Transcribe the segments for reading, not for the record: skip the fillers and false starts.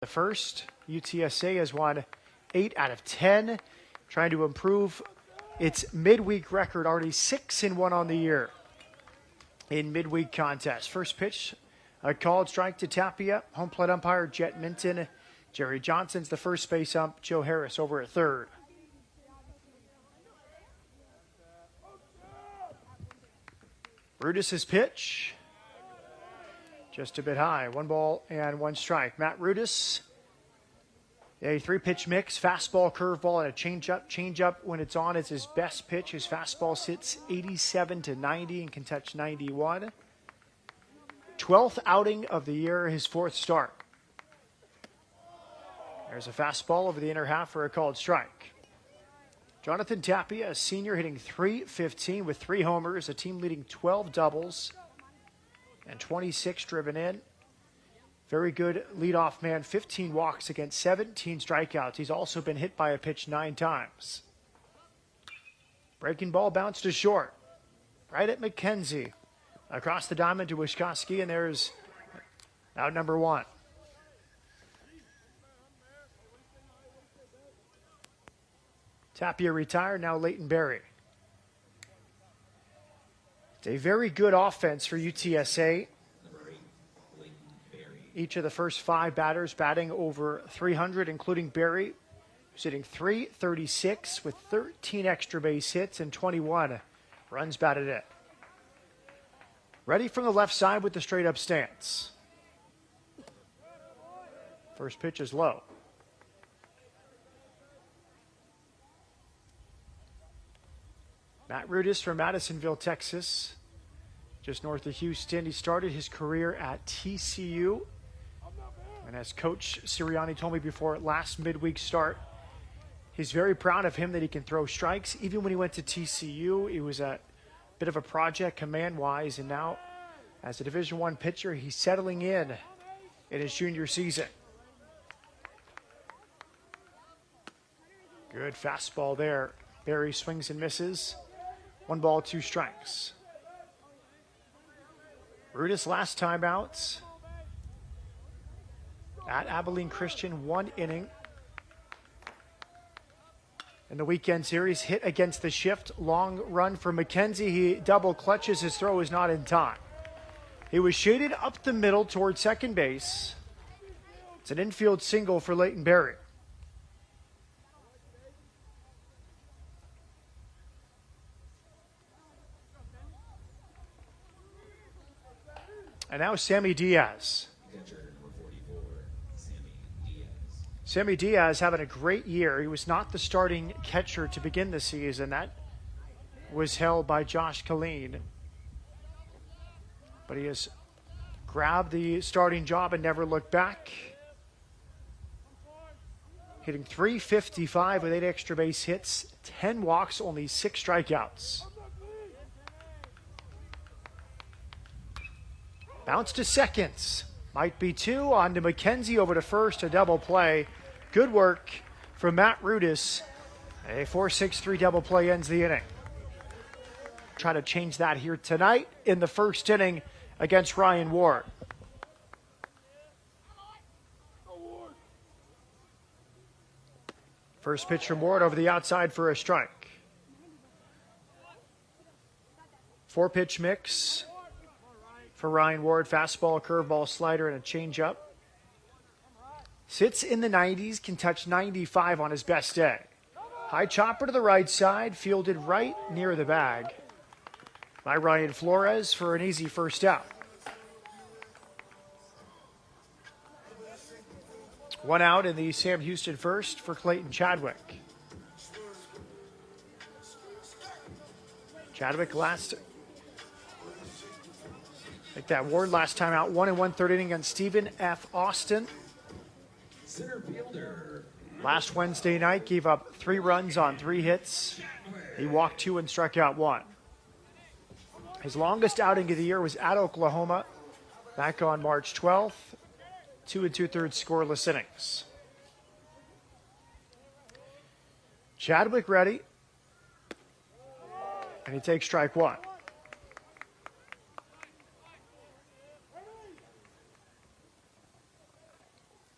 The first, UTSA has won 8 out of 10, trying to improve its midweek record, already 6-1 on the year in midweek contests. First pitch, a called strike to Tapia. Home plate umpire Jet Minton. Jerry Johnson's the first base ump. Joe Harris over at third. Rudis's pitch. Just a bit high. 1 ball and 1 strike. Matt Rudis, a 3-pitch mix, fastball, curveball, and a changeup. Changeup, when it's on, is his best pitch. His fastball sits 87 to 90 and can touch 91. 12th outing of the year, his 4th start. There's a fastball over the inner half for a called strike. Jonathan Tapia, a senior, hitting .315 with 3 homers, a team leading 12 doubles and 26 driven in. Very good leadoff man, 15 walks against 17 strikeouts. He's also been hit by a pitch 9 times. Breaking ball bounced to short. Right at McKenzie. Across the diamond to Wischkowski, and there's out number 1. Tapia retired, now Leighton Berry. It's a very good offense for UTSA. Each of the first 5 batters batting over 300, including Berry, who's hitting .336 with 13 extra base hits and 21 runs batted in. Ready from the left side with the straight-up stance. First pitch is low. Matt Rudis from Madisonville, Texas, just north of Houston. He started his career at TCU. And as Coach Sirianni told me before last midweek start, he's very proud of him that he can throw strikes. Even when he went to TCU, it was a bit of a project command-wise. And now, as a Division I pitcher, he's settling in his junior season. Good fastball there. Berry swings and misses. 1 ball, 2 strikes. Rudis last time out at Abilene Christian, 1 inning. In the weekend series, hit against the shift. Long run for McKenzie. He double clutches. His throw is not in time. He was shaded up the middle toward second base. It's an infield single for Leighton Berry. And now Sammy Diaz. Sammy Diaz having a great year. He was not the starting catcher to begin the season. That was held by Josh Killeen. But he has grabbed the starting job and never looked back. Hitting .355 with 8 extra base hits, 10 walks, only 6 strikeouts. Bounce to seconds. Might be 2. On to McKenzie, over to first, a double play. Good work from Matt Rudis. A 4-6-3 double play ends the inning. Try to change that here tonight in the first inning against Ryan Ward. First pitch from Ward over the outside for a strike. 4-pitch mix for Ryan Ward. Fastball, curveball, slider, and a changeup. Sits in the 90s, can touch 95 on his best day. High chopper to the right side, fielded right near the bag by Ryan Flores for an easy first out. 1 out in the Sam Houston first for Clayton Chadwick. Chadwick like that Ward last time out, 1 1/3 inning against Stephen F. Austin. Center fielder. Last Wednesday night, gave up 3 runs on 3 hits. He walked 2 and struck out 1. His longest outing of the year was at Oklahoma back on March 12th. 2 2/3 scoreless innings. Chadwick ready. And he takes strike 1.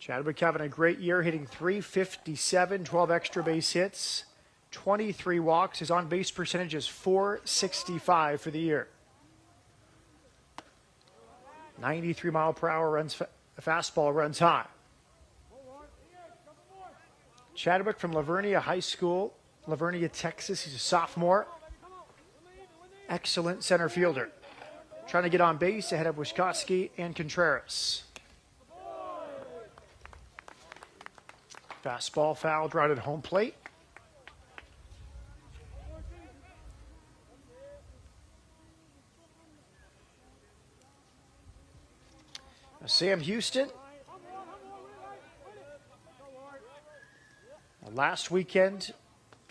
Chadwick having a great year, hitting .357, 12 extra base hits, 23 walks. His on-base percentage is .465 for the year. 93-mile-per-hour runs, fastball runs high. Chadwick from Lavernia High School, Lavernia, Texas. He's a sophomore. Excellent center fielder. Trying to get on base ahead of Wischkowski and Contreras. Fastball fouled right at home plate. Now Sam Houston. Last weekend,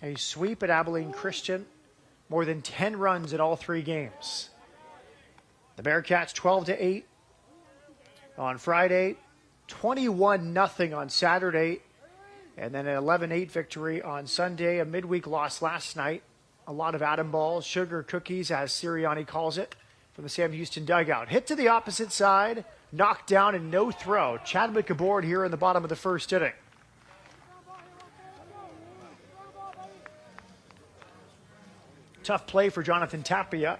a sweep at Abilene Christian. More than 10 runs in all 3 games. The Bearcats 12-8 on Friday, 21-0 on Saturday, and then an 11-8 victory on Sunday. A midweek loss last night. A lot of atom balls, sugar cookies, as Sirianni calls it, from the Sam Houston dugout. Hit to the opposite side, knocked down and no throw. Chadwick aboard here in the bottom of the first inning. Tough play for Jonathan Tapia.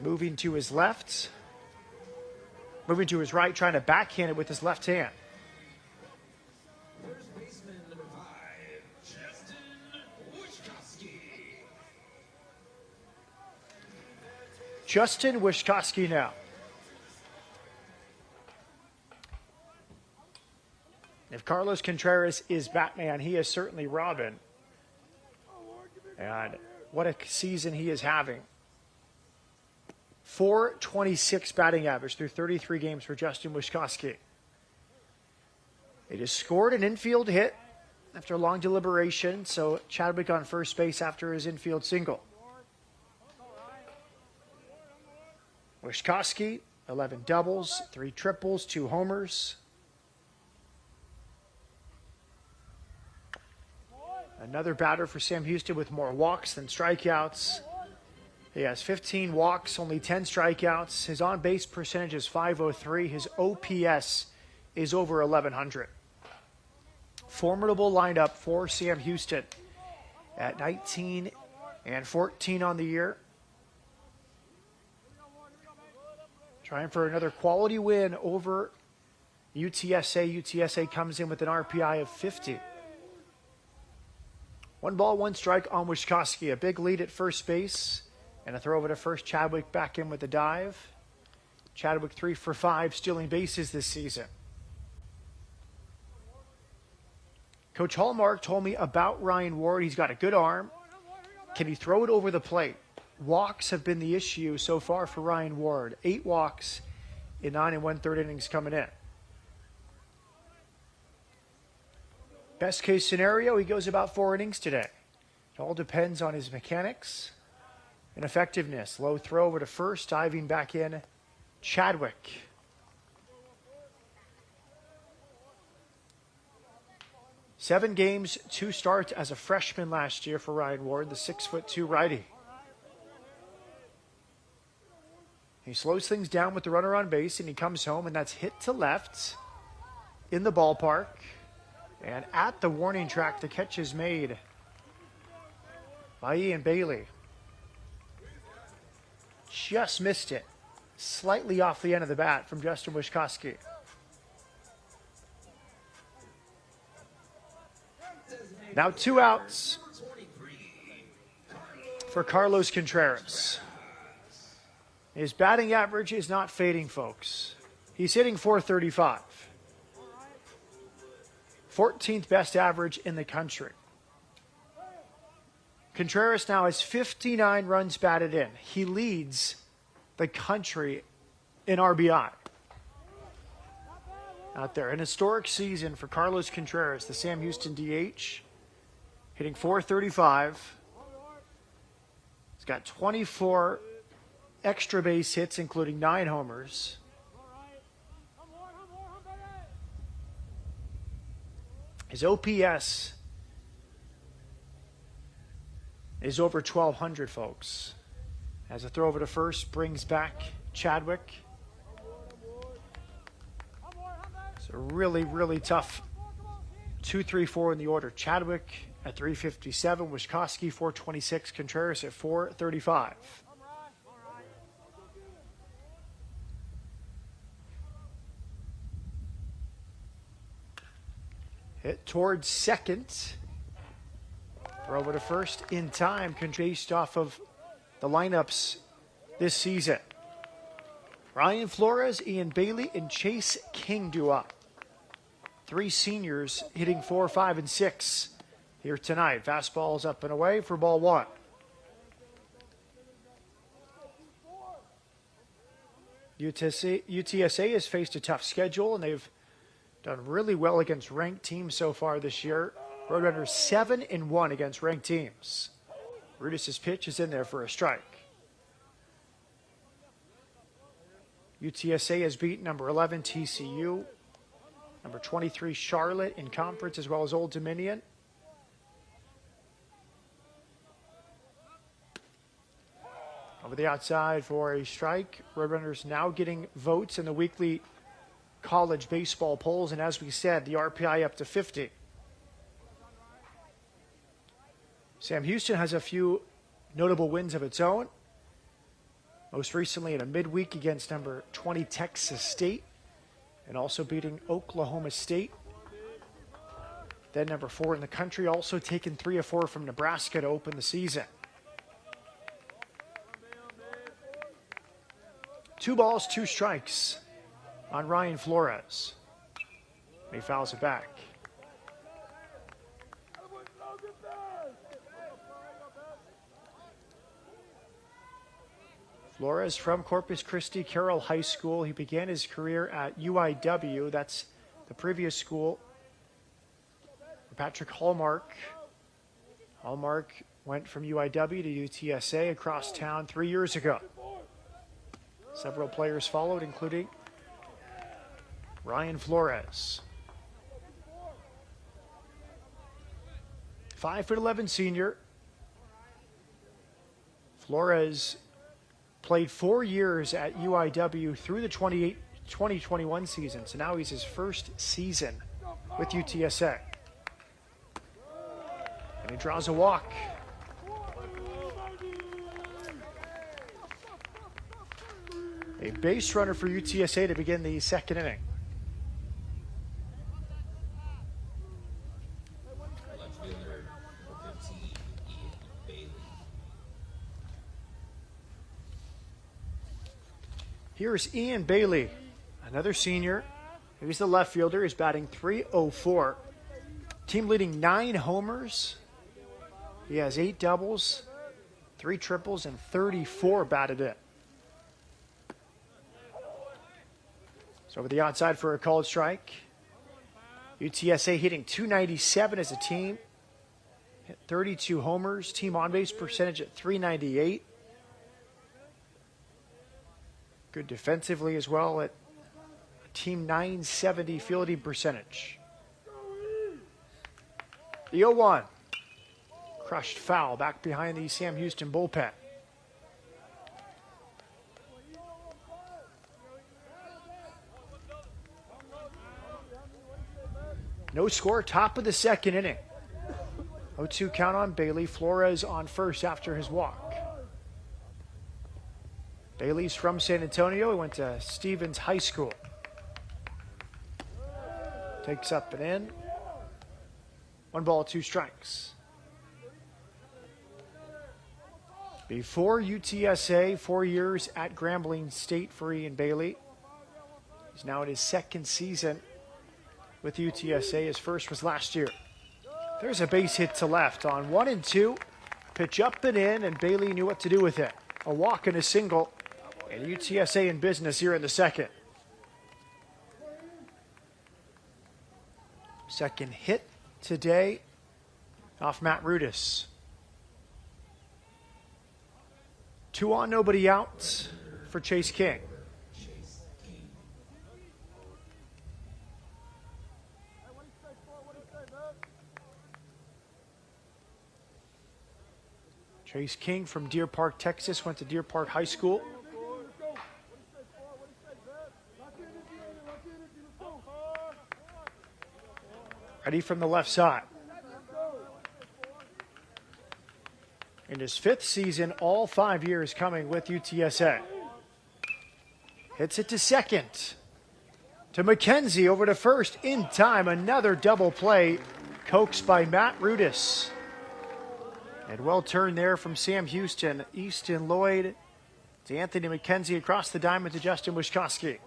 Moving to his left. Moving to his right, trying to backhand it with his left hand. First baseman number 5, Justin Wischkowski. Justin Wischkowski now. If Carlos Contreras is Batman, he is certainly Robin. And what a season he is having. .426 batting average through 33 games for Justin Wischkowski. He just scored an infield hit after long deliberation, so Chadwick on first base after his infield single. Wischkowski, 11 doubles, 3 triples, 2 homers. Another batter for Sam Houston with more walks than strikeouts. He has 15 walks, only 10 strikeouts. His on-base percentage is .503. His OPS is over 1,100. Formidable lineup for Sam Houston at 19 and 14 on the year. Trying for another quality win over UTSA. UTSA comes in with an RPI of 50. 1 ball, 1 strike on Wischkowski. A big lead at first base. And a throw over to first. Chadwick back in with the dive. Chadwick 3 for 5 stealing bases this season. Coach Hallmark told me about Ryan Ward. He's got a good arm. Can he throw it over the plate? Walks have been the issue so far for Ryan Ward. 8 walks in 9 1/3 innings coming in. Best case scenario, he goes about 4 innings today. It all depends on his mechanics and effectiveness. Low throw over to first, diving back in, Chadwick. Seven games, 2 starts as a freshman last year for Ryan Ward, the 6'2" righty. He slows things down with the runner on base, and he comes home, and that's hit to left in the ballpark. And at the warning track, the catch is made by Ian Bailey. Just missed it. Slightly off the end of the bat from Justin Wischkowski. Now 2 outs for Carlos Contreras. His batting average is not fading, folks. He's hitting .435. 14th best average in the country. Contreras now has 59 runs batted in. He leads the country in RBI. Out there, an historic season for Carlos Contreras, the Sam Houston DH, hitting .435. He's got 24 extra base hits, including 9 homers. His OPS is over 1,200, folks. As a throw over to first brings back Chadwick. So a really, really tough 2, 3, 4 in the order. Chadwick at 357, Wischkowski 426, Contreras at 435. Hit towards second. Throw over to first in time, based off of the lineups this season. Ryan Flores, Ian Bailey, and Chase King do up. 3 seniors hitting 4, 5, and 6 here tonight. Fastballs up and away for ball 1. UTSA has faced a tough schedule, and they've done really well against ranked teams so far this year. Roadrunners 7-1 against ranked teams. Rudis' pitch is in there for a strike. UTSA has beat number 11 TCU, number 23 Charlotte in conference, as well as Old Dominion. Over the outside for a strike. Roadrunners now getting votes in the weekly college baseball polls, and as we said, the RPI up to 50. Sam Houston has a few notable wins of its own. Most recently in a midweek against number 20 Texas State, and also beating Oklahoma State. Then number 4 in the country, also taken 3 of 4 from Nebraska to open the season. 2 balls, 2 strikes on Ryan Flores. He fouls it back. Flores from Corpus Christi Carroll High School. He began his career at UIW. That's the previous school for Patrick Hallmark. Hallmark went from UIW to UTSA across town 3 years ago. Several players followed, including Ryan Flores. 5'11" senior. Flores played 4 years at UIW through the 2021 season, so now he's his first season with UTSA. And he draws a walk. A base runner for UTSA to begin the second inning. Left fielder, number 15, Ian Bailey. Here's Ian Bailey, another senior. He's the left fielder. He's batting .304. Team leading 9 homers. He has 8 doubles, 3 triples, and 34 batted in. So over the outside for a called strike. UTSA hitting .297 as a team. Hit 32 homers. Team on-base percentage at .398. Good defensively as well at team .970 fielding percentage. The 0-1. Crushed foul back behind the Sam Houston bullpen. No score, top of the second inning. 0-2 count on Bailey. Flores on first after his walk. Bailey's from San Antonio. He went to Stevens High School. Takes up and in. 1 ball, 2 strikes. Before UTSA, 4 years at Grambling State for Ian Bailey. He's now in his second season with UTSA. His first was last year. There's a base hit to left on 1 and 2. Pitch up and in, and Bailey knew what to do with it. A walk and a single, and UTSA in business here in the second. Second hit today off Matt Rudis. 2 on, nobody out for Chase King. Chase King from Deer Park, Texas, went to Deer Park High School. Ready from the left side. In his 5th season, all 5 years coming with UTSA. Hits it to second. To McKenzie, over to first, in time. Another double play, coaxed by Matt Rudis. And well turned there from Sam Houston. Easton Lloyd to Anthony McKenzie across the diamond to Justin Wischkowski.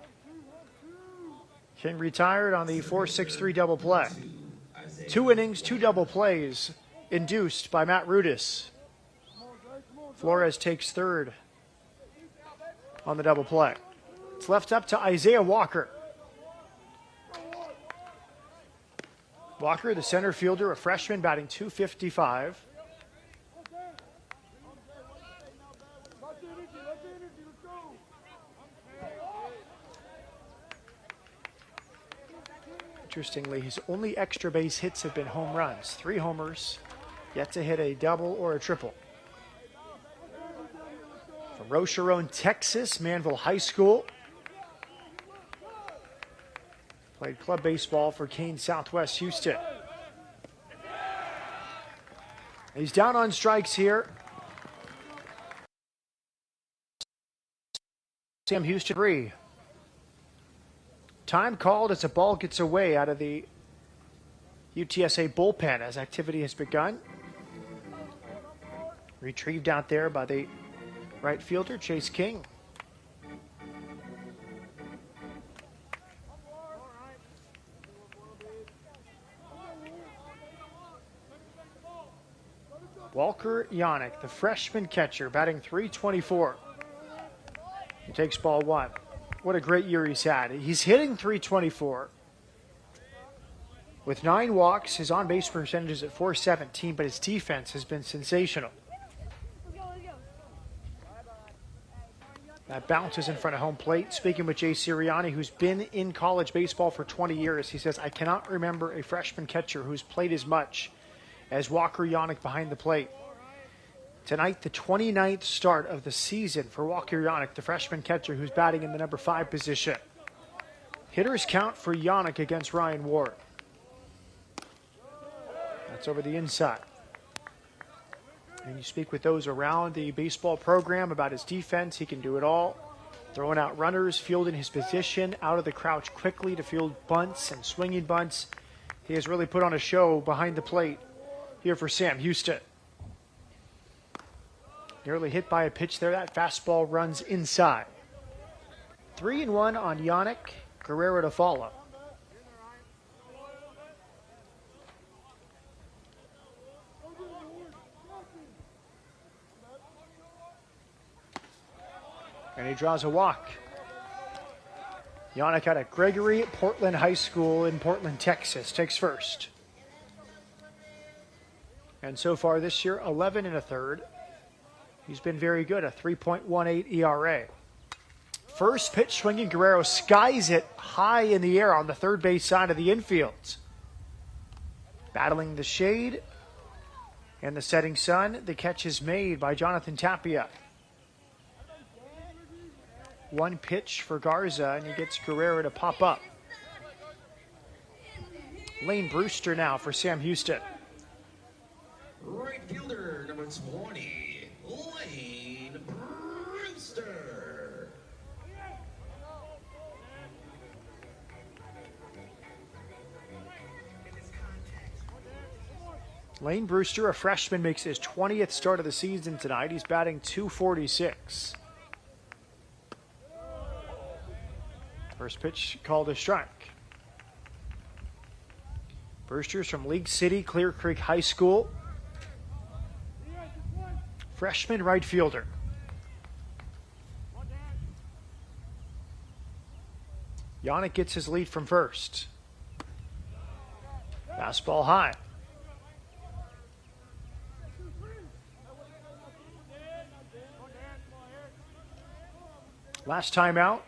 King retired on the 4-6-3 double play. 2 innings, 2 double plays induced by Matt Rudis. Flores takes third on the double play. It's left up to Isaiah Walker. Walker, the center fielder, a freshman, batting .255. Interestingly, his only extra base hits have been home runs. 3 homers, yet to hit a double or a triple. From Rocherone, Texas, Manville High School. Played club baseball for Kane Southwest Houston. He's down on strikes here. Sam Houston 3. Time called as the ball gets away out of the UTSA bullpen as activity has begun. Retrieved out there by the right fielder, Chase King. Walker Yannick, the freshman catcher, batting .324. He takes ball 1. What a great year he's had. He's hitting .324. With 9 walks, his on-base percentage is at .417, but his defense has been sensational. That bounces in front of home plate. Speaking with Jay Sirianni, who's been in college baseball for 20 years, he says, I cannot remember a freshman catcher who's played as much as Walker Yannick behind the plate. Tonight, the 29th start of the season for Walker Yannick, the freshman catcher who's batting in the number 5 position. Hitters count for Yannick against Ryan Ward. That's over the inside. And you speak with those around the baseball program about his defense. He can do it all. Throwing out runners, fielding his position, out of the crouch quickly to field bunts and swinging bunts. He has really put on a show behind the plate here for Sam Houston. Nearly hit by a pitch there. That fastball runs inside. 3-1 on Yannick. Guerrero to follow. And he draws a walk. Yannick out of Gregory Portland High School in Portland, Texas. Takes first. And so far this year, 11 1/3. He's been very good, a 3.18 ERA. First pitch swinging, Guerrero skies it high in the air on the third base side of the infield. Battling the shade and the setting sun. The catch is made by Jonathan Tapia. 1 pitch for Garza, and he gets Guerrero to pop up. Lane Brewster now for Sam Houston. Right fielder, number 20, Lane Brewster. Lane Brewster, a freshman, makes his 20th start of the season tonight. He's batting .246. First pitch called a strike. Brewster's from League City, Clear Creek High School. Freshman right fielder. Yannick gets his lead from first. Fastball high. Last time out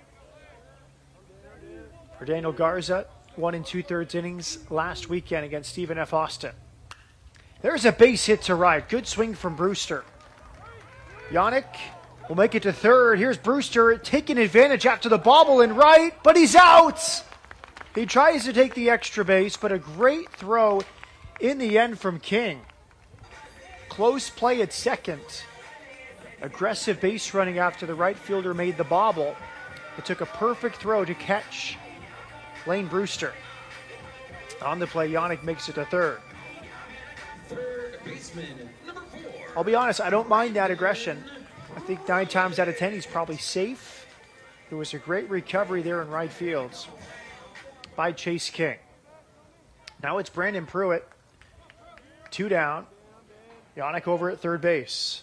for Daniel Garza, 1 2/3 innings last weekend against Stephen F. Austin. There's a base hit to right. Good swing from Brewster. Yannick will make it to third. Here's Brewster taking advantage after the bobble in right, but he's out. He tries to take the extra base, but a great throw in the end from King. Close play at second. Aggressive base running after the right fielder made the bobble. It took a perfect throw to catch Lane Brewster. On the play, Yannick makes it to third. Third baseman, number 4. I'll be honest, I don't mind that aggression. I think 9 times out of 10 he's probably safe. There was a great recovery there in right field by Chase King. Now it's Brandon Pruitt. 2 down. Yannick over at third base.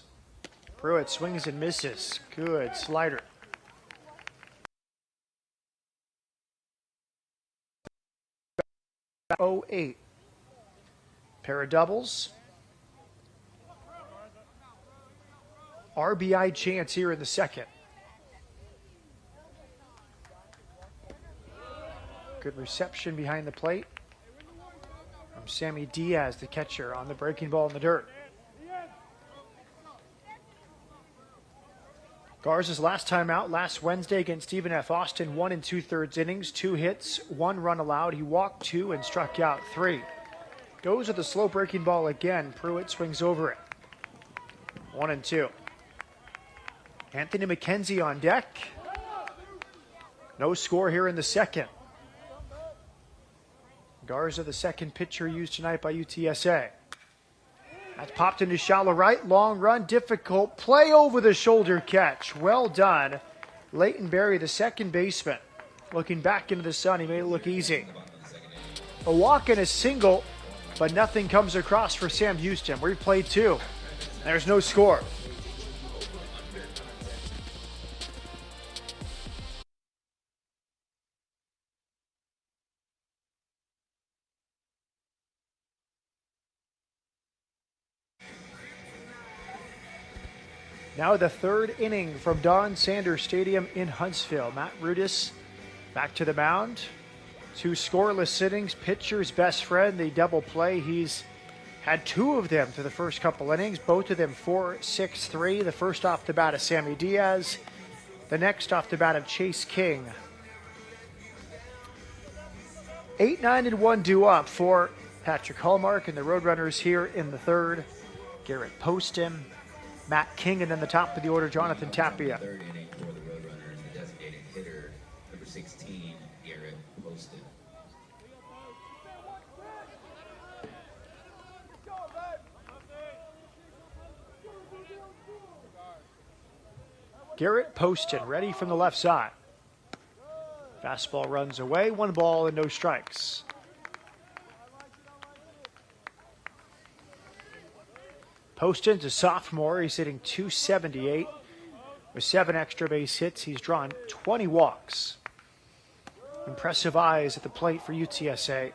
Pruitt swings and misses. Good slider. .08. Pair of doubles. RBI chance here in the second. Good reception behind the plate from Sammy Diaz, the catcher, on the breaking ball in the dirt. Garza's last time out last Wednesday against Stephen F. Austin, 1 2/3 innings, 2 hits, 1 run allowed. He walked 2 and struck out 3. Goes with the slow breaking ball again. Pruitt swings over it. 1-2. Anthony McKenzie on deck. No score here in the second. Garza, the second pitcher used tonight by UTSA. That's popped into shallow right. Long run, difficult play over the shoulder catch. Well done. Leighton Berry, the second baseman. Looking back into the sun, he made it look easy. A walk and a single, but nothing comes across for Sam Houston. We've played 2. There's no score. Now the third inning from Don Sanders Stadium in Huntsville. Matt Rudis back to the mound. 2 scoreless innings. Pitcher's best friend, the double play. He's had 2 of them through the first couple innings. Both of them 4-6-3. The first off the bat of Sammy Diaz. The next off the bat of Chase King. 8-9-1 due up for Patrick Hallmark and the Roadrunners here in the third. Garrett Poston, Matt King, and then the top of the order, Jonathan Tapia. Third inning for the Roadrunners, the designated hitter, number 16, Garrett Poston. Garrett Poston ready from the left side. Fastball runs away, 1 ball and no strikes. Poston's a sophomore. He's hitting .278 with 7 extra base hits. He's drawn 20 walks. Impressive eyes at the plate for UTSA.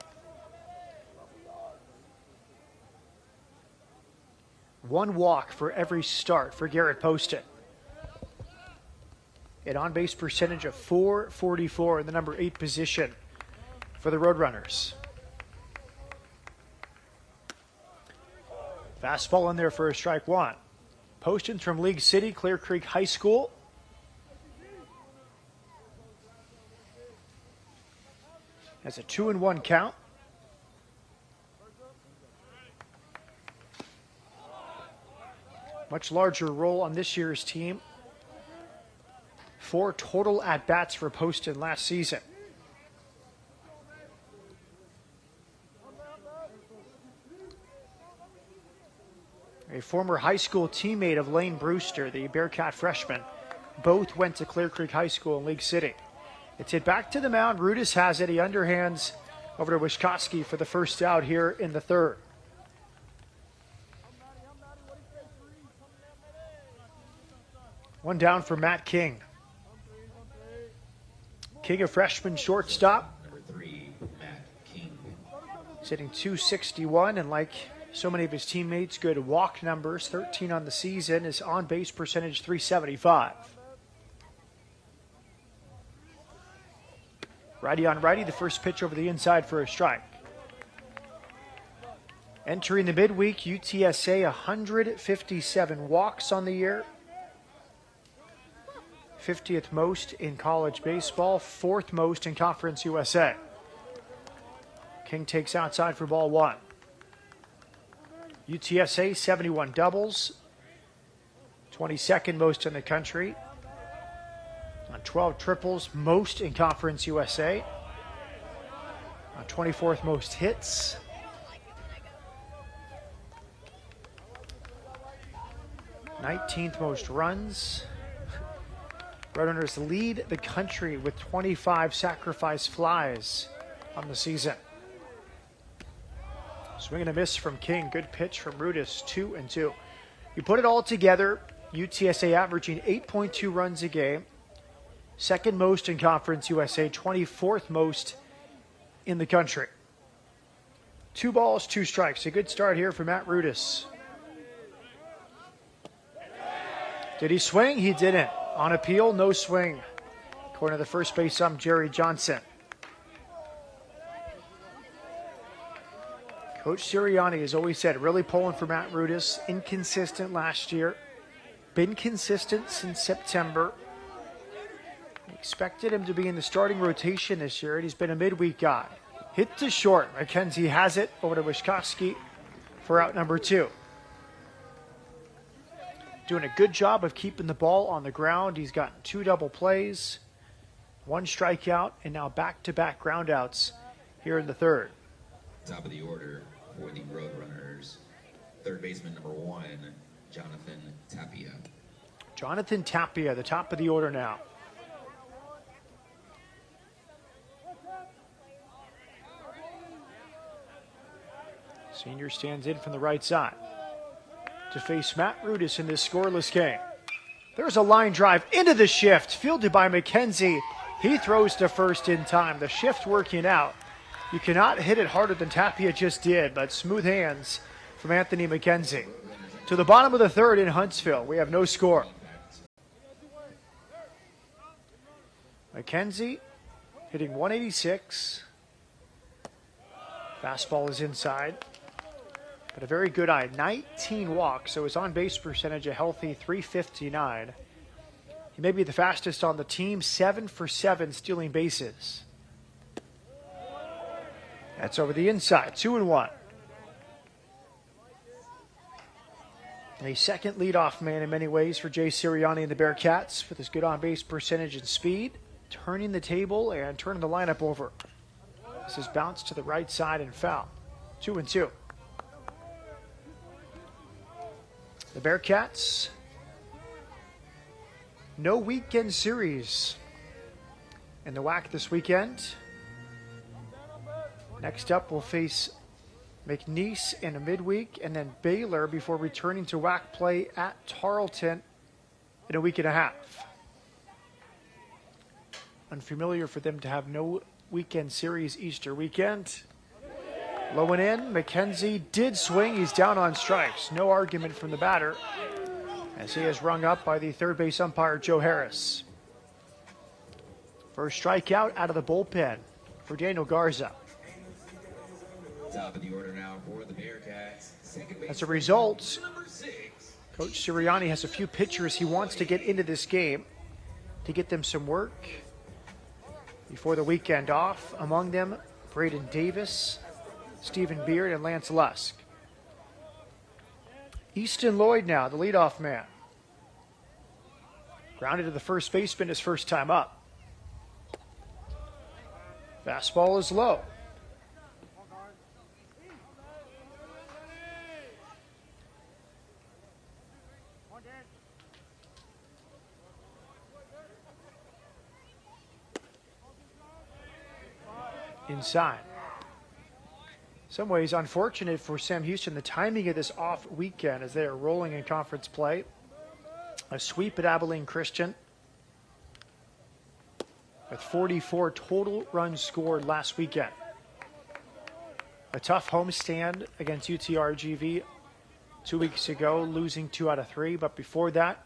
1 walk for every start for Garrett Poston. An on-base percentage of .444 in the number 8 position for the Roadrunners. Fastball in there for a strike 1. Poston's from League City, Clear Creek High School. Has a 2-1 count. Much larger role on this year's team. 4 total at-bats for Poston last season. A former high school teammate of Lane Brewster, the Bearcat freshman. Both went to Clear Creek High School in League City. It's hit back to the mound. Rudis has it. He underhands over to Wyshkowski for the first out here in the third. One down for Matt King. King, a freshman shortstop. Number 3, Matt King. Sitting .261, and like so many of his teammates, good walk numbers, 13 on the season. His on-base percentage, .375. Righty on righty, the first pitch over the inside for a strike. Entering the midweek, UTSA 157 walks on the year. 50th most in college baseball, 4th most in Conference USA. King takes outside for ball one. UTSA, 71 doubles, 22nd most in the country. On 12 triples, most in Conference USA. On 24th most hits. '19th most runs. Roadrunners lead the country with 25 sacrifice flies on the season. Swing and a miss from King. Good pitch from Rudis, 2-2. You put it all together, UTSA averaging 8.2 runs a game. Second most in Conference USA, 24th most in the country. 2 balls, 2 strikes. A good start here for Matt Rudis. Did he swing? He didn't. On appeal, no swing. According to the first base ump, Jerry Johnson. Coach Sirianni has always said, really pulling for Matt Rudis. Inconsistent last year. Been consistent since September. Expected him to be in the starting rotation this year, and he's been a midweek guy. Hit to short. McKenzie has it over to Wyszkowski for out number 2. Doing a good job of keeping the ball on the ground. He's gotten 2 double plays, 1 strikeout, and now back-to-back groundouts here in the third. Top of the order for the Roadrunners, third baseman number 1, Jonathan Tapia. Jonathan Tapia, the top of the order now. Senior stands in from the right side to face Matt Rudis in this scoreless game. There's a line drive into the shift, fielded by McKenzie. He throws to first in time. The shift working out. You cannot hit it harder than Tapia just did, but smooth hands from Anthony McKenzie. To the bottom of the third in Huntsville, we have no score. McKenzie hitting 186. Fastball is inside. But a very good eye, 19 walks, so his on-base percentage a healthy 359. He may be the fastest on the team, 7 for 7 stealing bases. That's over the inside, 2-1. A second leadoff man in many ways for Jay Sirianni and the Bearcats with his good on-base percentage and speed, turning the table and turning the lineup over. This is bounced to the right side and foul, 2-2. The Bearcats, no weekend series in the WAC this weekend. Next up, we'll face McNeese in a midweek and then Baylor before returning to WAC play at Tarleton in a week and a half. Unfamiliar for them to have no weekend series Easter weekend. Low and in, McKenzie did swing. He's down on strikes. No argument from the batter as he is rung up by the third base umpire, Joe Harris. First strikeout out of the bullpen for Daniel Garza. Top of the order now for the Bearcats. As a result, Coach Sirianni has a few pitchers he wants to get into this game to get them some work before the weekend off. Among them, Braden Davis, Stephen Beard, and Lance Lusk. Easton Lloyd now, the leadoff man. Grounded to the first baseman his first time up. Fastball is low. Inside. Some ways unfortunate for Sam Houston, the timing of this off weekend as they are rolling in conference play. A sweep at Abilene Christian with 44 total runs scored last weekend. A tough homestand against UTRGV 2 weeks ago, losing 2 out of 3. But before that,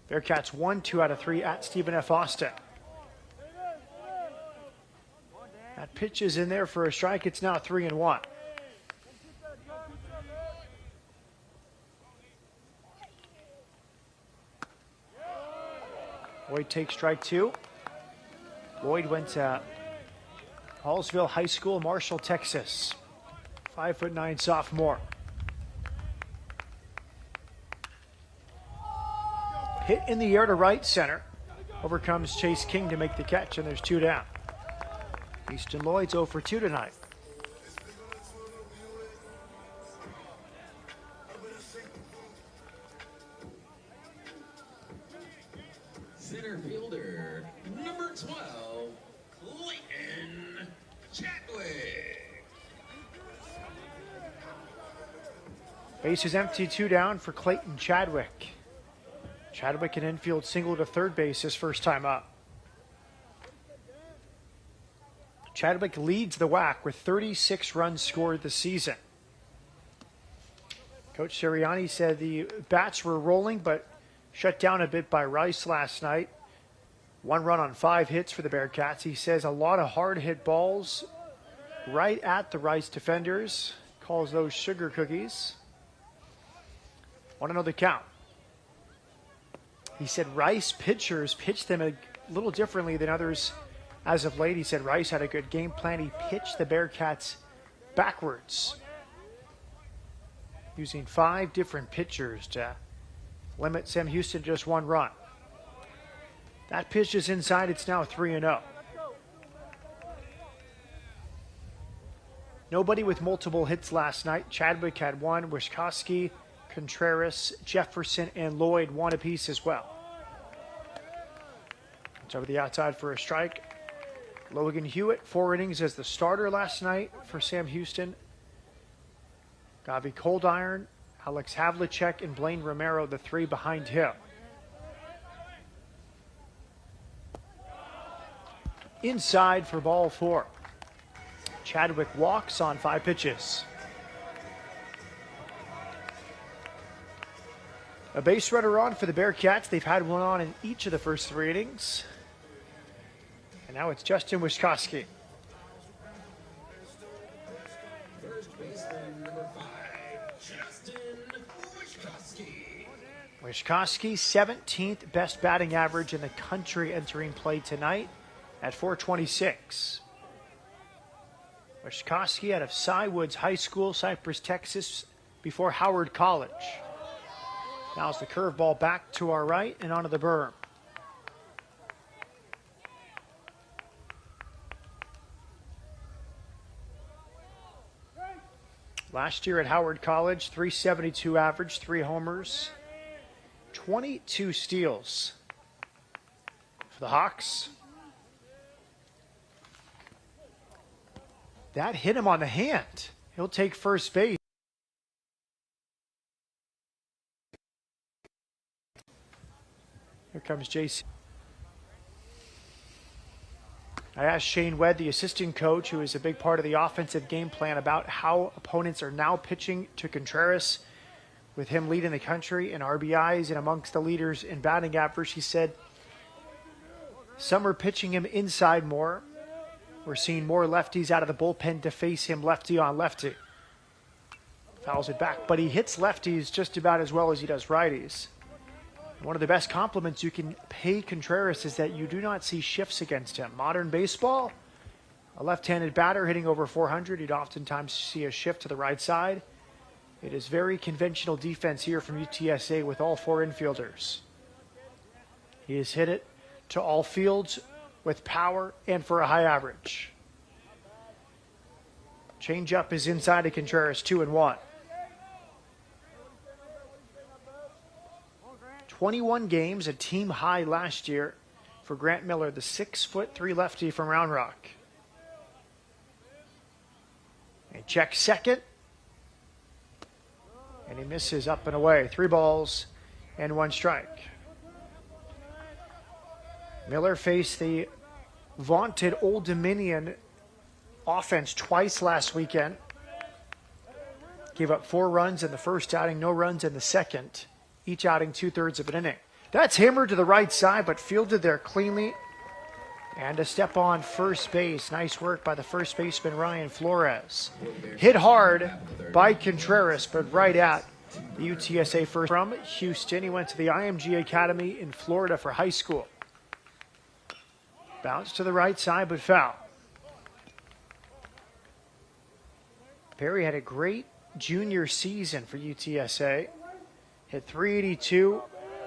Bearcats won 2 out of 3 at Stephen F. Austin. That pitch is in there for a strike. It's now 3-1. Lloyd takes strike 2. Lloyd went Hallsville High School, Marshall, Texas. 5'9" sophomore. Hit in the air to right center. Overcomes Chase King to make the catch, and there's 2 down. Easton Lloyd's 0 for 2 tonight. Center fielder, number 12, Clayton Chadwick. Base is empty, 2 down for Clayton Chadwick. Chadwick an infield single to third base his first time up. Chadwick leads the WAC with 36 runs scored this season. Coach Sirianni said the bats were rolling, but shut down a bit by Rice last night. 1 run on 5 hits for the Bearcats. He says a lot of hard hit balls right at the Rice defenders. Calls those sugar cookies. Want to know the count? He said Rice pitchers pitched them a little differently than others as of late. He said Rice had a good game plan. He pitched the Bearcats backwards, using 5 different pitchers to limit Sam Houston to just 1 run. That pitch is inside. It's now 3-0. Nobody with multiple hits last night. Chadwick had 1. Wischkowski, Contreras, Jefferson, and Lloyd 1 apiece as well. It's over the outside for a strike. Logan Hewitt, 4 innings as the starter last night for Sam Houston. Gavi Coldiron, Alex Havlicek, and Blaine Romero, the 3 behind him. Inside for ball 4. Chadwick walks on 5 pitches. A base runner on for the Bearcats. They've had 1 on in each of the first 3 innings. And now it's Justin Wischkowski. First baseman, number 5, Justin Wischkowski. Wischkowski, 17th best batting average in the country entering play tonight at .426. Wischkowski out of Cy Woods High School, Cypress, Texas, before Howard College. Now's the curveball back to our right and onto the berm. Last year at Howard College, .372 average, 3 homers, 22 steals for the Hawks. That hit him on the hand. He'll take first base. Here comes JC. I asked Shane Wedd, the assistant coach, who is a big part of the offensive game plan, about how opponents are now pitching to Contreras, with him leading the country in RBIs and amongst the leaders in batting average. He said some are pitching him inside more. We're seeing more lefties out of the bullpen to face him lefty on lefty. Fouls it back, but he hits lefties just about as well as he does righties. One of the best compliments you can pay Contreras is that you do not see shifts against him. Modern baseball, a left-handed batter hitting over 400, you'd oftentimes see a shift to the right side. It is very conventional defense here from UTSA with all 4 infielders. He has hit it to all fields with power and for a high average. Changeup is inside of Contreras, 2-1. 21 games, a team high last year for Grant Miller, the 6'3" lefty from Round Rock. And check second. And he misses up and away. 3 balls and 1 strike. Miller faced the vaunted Old Dominion offense twice last weekend. Gave up 4 runs in the first outing, no runs in the second. Each outing 2/3 of an inning. That's hammered to the right side, but fielded there cleanly. And a step on first base. Nice work by the first baseman, Ryan Flores. Hit hard by Contreras, but right at the UTSA first. From Houston, he went to the IMG Academy in Florida for high school. Bounce to the right side, but foul. Barry had a great junior season for UTSA. Hit 382,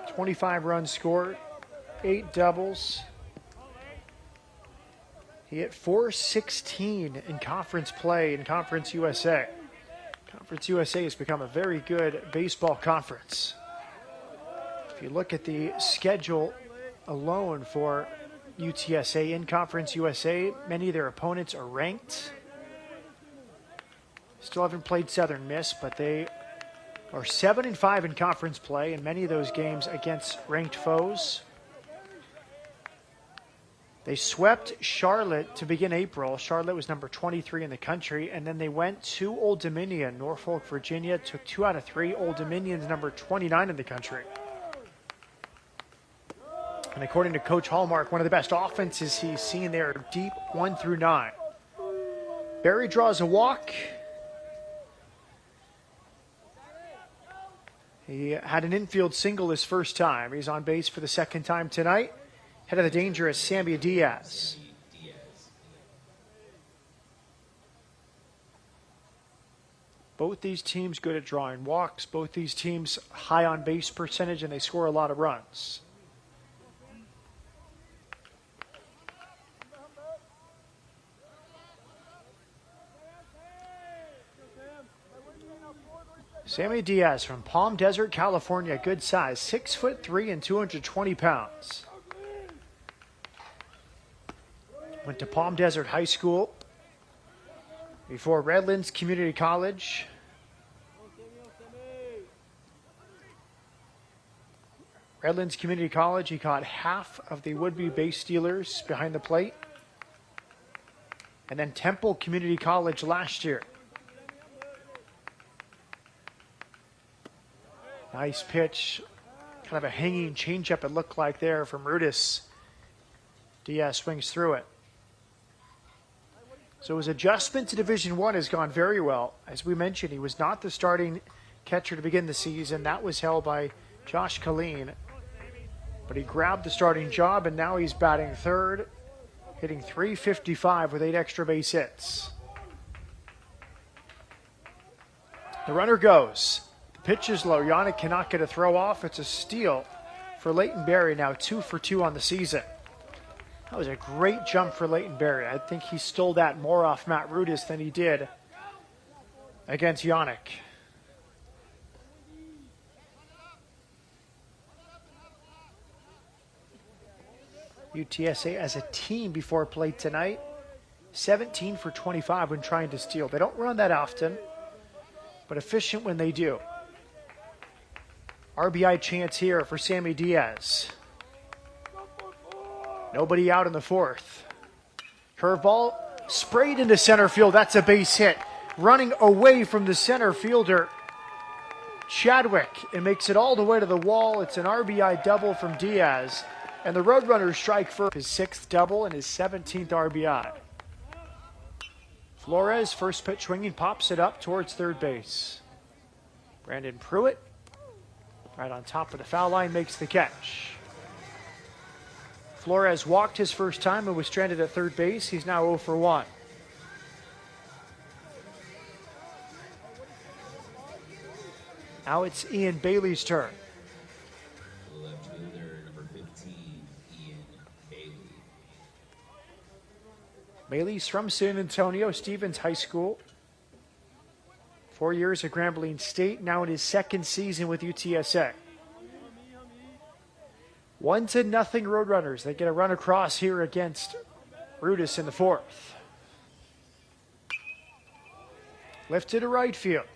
25 runs scored, 8 doubles. He hit 416 in conference play in Conference USA. Conference USA has become a very good baseball conference. If you look at the schedule alone for UTSA in Conference USA, many of their opponents are ranked. Still haven't played Southern Miss, but they are 7-5 in conference play, and many of those games against ranked foes. They swept Charlotte to begin April. Charlotte was number 23 in the country, and then they went to Old Dominion. Norfolk, Virginia took 2 out of 3. Old Dominion's number 29 in the country. And according to Coach Hallmark, one of the best offenses he's seen there, deep 1 through 9. Barry draws a walk. He had an infield single his first time. He's on base for the second time tonight. Head of the danger is Sammy Diaz. Both these teams good at drawing walks. Both these teams high on base percentage, and they score a lot of runs. Sammy Diaz from Palm Desert, California, good size, 6'3" and 220 pounds. Went to Palm Desert High School before Redlands Community College. Redlands Community College, he caught half of the would-be base stealers behind the plate. And then Temple Community College last year. Nice pitch, kind of a hanging changeup it looked like there from Rudis. Diaz swings through it. So his adjustment to Division I has gone very well. As we mentioned, he was not the starting catcher to begin the season. That was held by Josh Colleen. But he grabbed the starting job, and now he's batting third, hitting .355 with 8 extra base hits. The runner goes. Pitch is low. Yannick cannot get a throw off. It's a steal for Leighton Berry, now 2 for 2 on the season. That was a great jump for Leighton Berry. I think he stole that more off Matt Rudis than he did against Yannick. UTSA as a team before play tonight, 17 for 25 when trying to steal. They don't run that often, but efficient when they do. RBI chance here for Sammy Diaz. Nobody out in the fourth. Curveball sprayed into center field. That's a base hit. Running away from the center fielder, Chadwick. It makes it all the way to the wall. It's an RBI double from Diaz. And the Roadrunners strike for his 6th double and his 17th RBI. Flores, first pitch swinging, pops it up towards third base. Brandon Pruitt, right on top of the foul line, makes the catch. Flores walked his first time and was stranded at third base. He's now 0 for 1. Now it's Ian Bailey's turn. Left fielder, number 15, Ian Bailey. Bailey's from San Antonio, Stevens High School. 4 years at Grambling State, now in his 2nd season with UTSA. 1-0 Roadrunners. They get a run across here against Rudis in the 4th. Lifted to right field.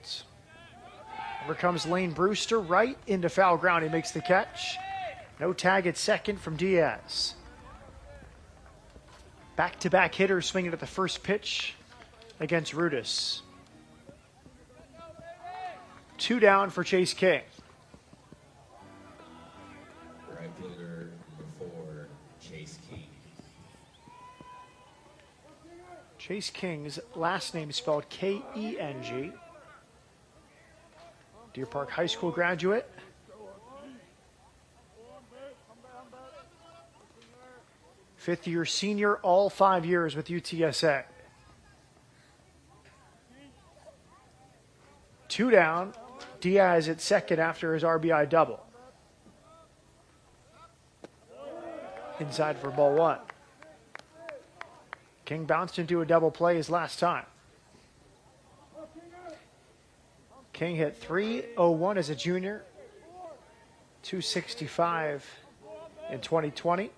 Here comes Lane Brewster right into foul ground. He makes the catch. No tag at second from Diaz. Back-to-back hitters swinging at the first pitch against Rudis. 2 down for Chase King. Right fielder, number 4, Chase King. Chase King's last name is spelled K-E-N-G. Deer Park High School graduate. Fifth-year senior, all 5 years with UTSA. 2 down. Diaz at second after his RBI double. Inside for ball 1. King bounced into a double play his last time. King hit .301 as a junior, .265 in 2020.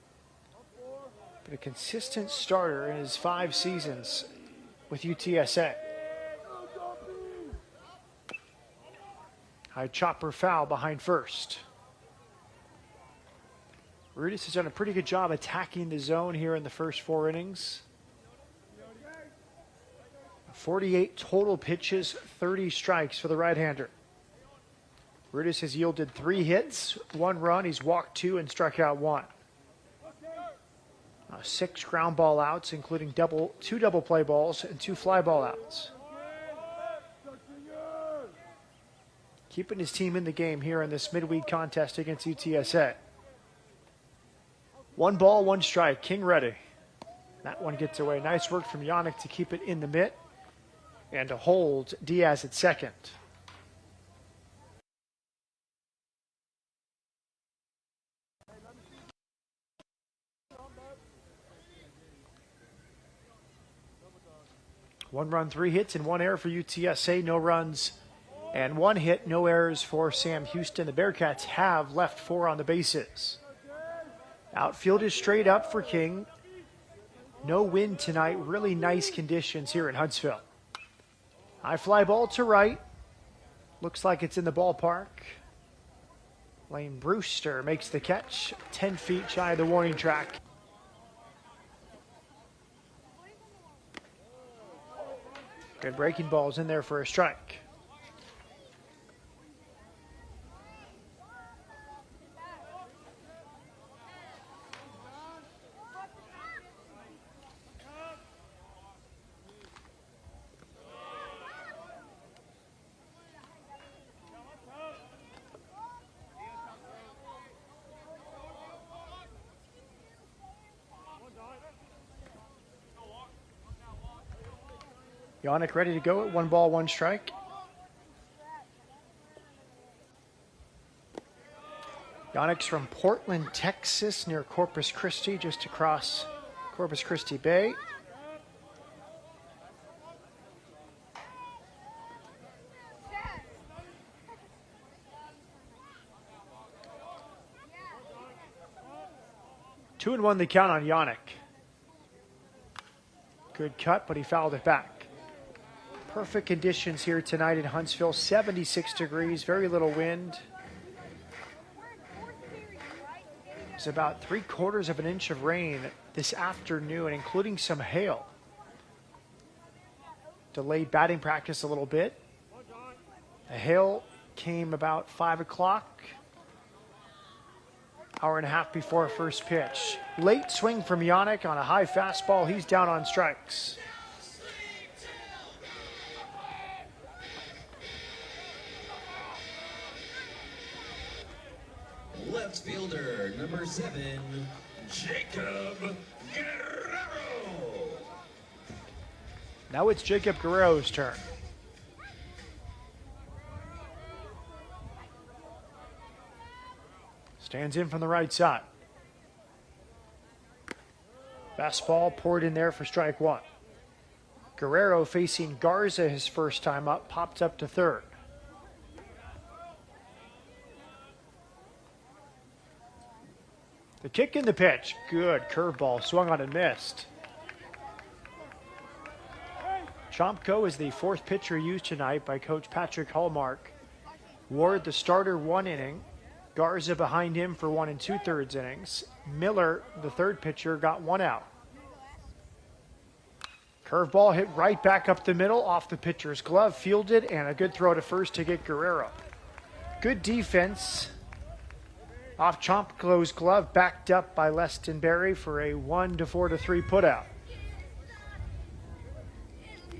But a consistent starter in his 5 seasons with UTSA. High chopper foul behind first. Rudis has done a pretty good job attacking the zone here in the first 4 innings. 48 total pitches, 30 strikes for the right-hander. Rudis has yielded 3 hits, 1 run. He's walked 2 and struck out 1. 6 ground ball outs, including 2 double play balls and 2 fly ball outs. Keeping his team in the game here in this midweek contest against UTSA. 1 ball, 1 strike. King ready. That one gets away. Nice work from Yannick to keep it in the mitt and to hold Diaz at second. One run, 3 hits, and 1 error for UTSA. No runs and 1 hit, no errors for Sam Houston. The Bearcats have left 4 on the bases. Outfield is straight up for King. No wind tonight. Really nice conditions here in Huntsville. High fly ball to right. Looks like it's in the ballpark. Lane Brewster makes the catch. 10 feet shy of the warning track. Good breaking balls in there for a strike. Yannick ready to go at 1 ball, 1 strike. Yannick's from Portland, Texas, near Corpus Christi, just across Corpus Christi Bay. Two and 1 the count on Yannick. Good cut, but he fouled it back. Perfect conditions here tonight in Huntsville. 76 degrees, very little wind. It's about 3/4 of an inch of rain this afternoon, including some hail. Delayed batting practice a little bit. The hail came about 5 o'clock. Hour and a half before first pitch. Late swing from Yannick on a high fastball. He's down on strikes. Left fielder, number 7, Jacob Guerrero. Now it's Jacob Guerrero's turn. Stands in from the right side. Fastball poured in there for strike 1. Guerrero facing Garza his first time up, popped up to third. The kick in the pitch. Good curveball. Swung on and missed. Chompko is the 4th pitcher used tonight by Coach Patrick Hallmark. Ward, the starter, 1 inning. Garza behind him for 1 2/3 innings. Miller, the 3rd pitcher, got 1 out. Curveball hit right back up the middle off the pitcher's glove. Fielded and a good throw to first to get Guerrero. Good defense. Off Chompko's glove, backed up by Leston Berry for a 1 4-3 putout.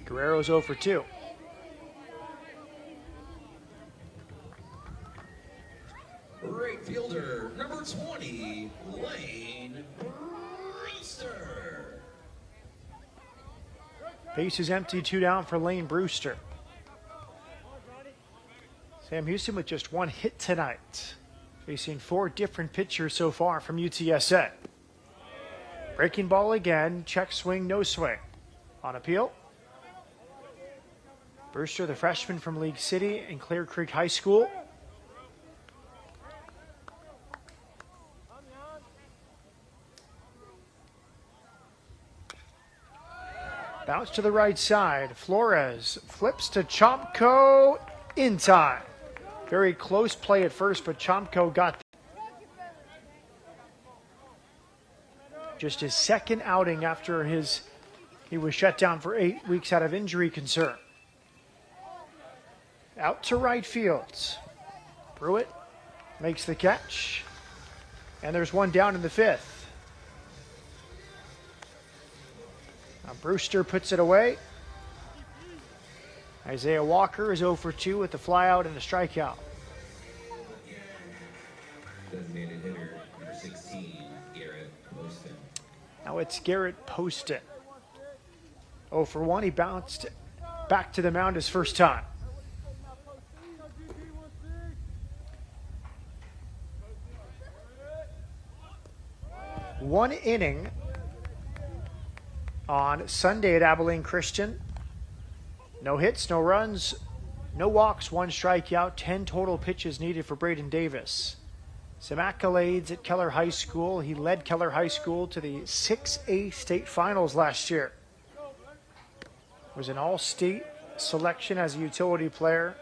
Guerrero's 0 for 2. Right fielder, number 20, Lane Brewster. Base is empty, 2 down for Lane Brewster. Sam Houston with just one hit tonight, facing 4 different pitchers so far from UTSA. Breaking ball again, check swing, no swing. On appeal, Brewster, the freshman from League City and Clear Creek High School. Bounce to the right side. Flores flips to Chomko in time. Very close play at first, but Chomko got just his second outing after he was shut down for 8 weeks out of injury concern. Out to right field. Pruitt makes the catch. And there's one down in the 5th. Now Brewster puts it away. Isaiah Walker is 0 for 2 with the flyout and a strikeout. Designated hitter number 16, Garrett Poston. Now it's Garrett Poston. 0 for 1. He bounced back to the mound his first time. One inning on Sunday at Abilene Christian. No hits, no runs, no walks, 1 strikeout, 10 total pitches needed for Braden Davis. Some accolades at Keller High School. He led Keller High School to the 6A state finals last year. Was an all-state selection as a utility player.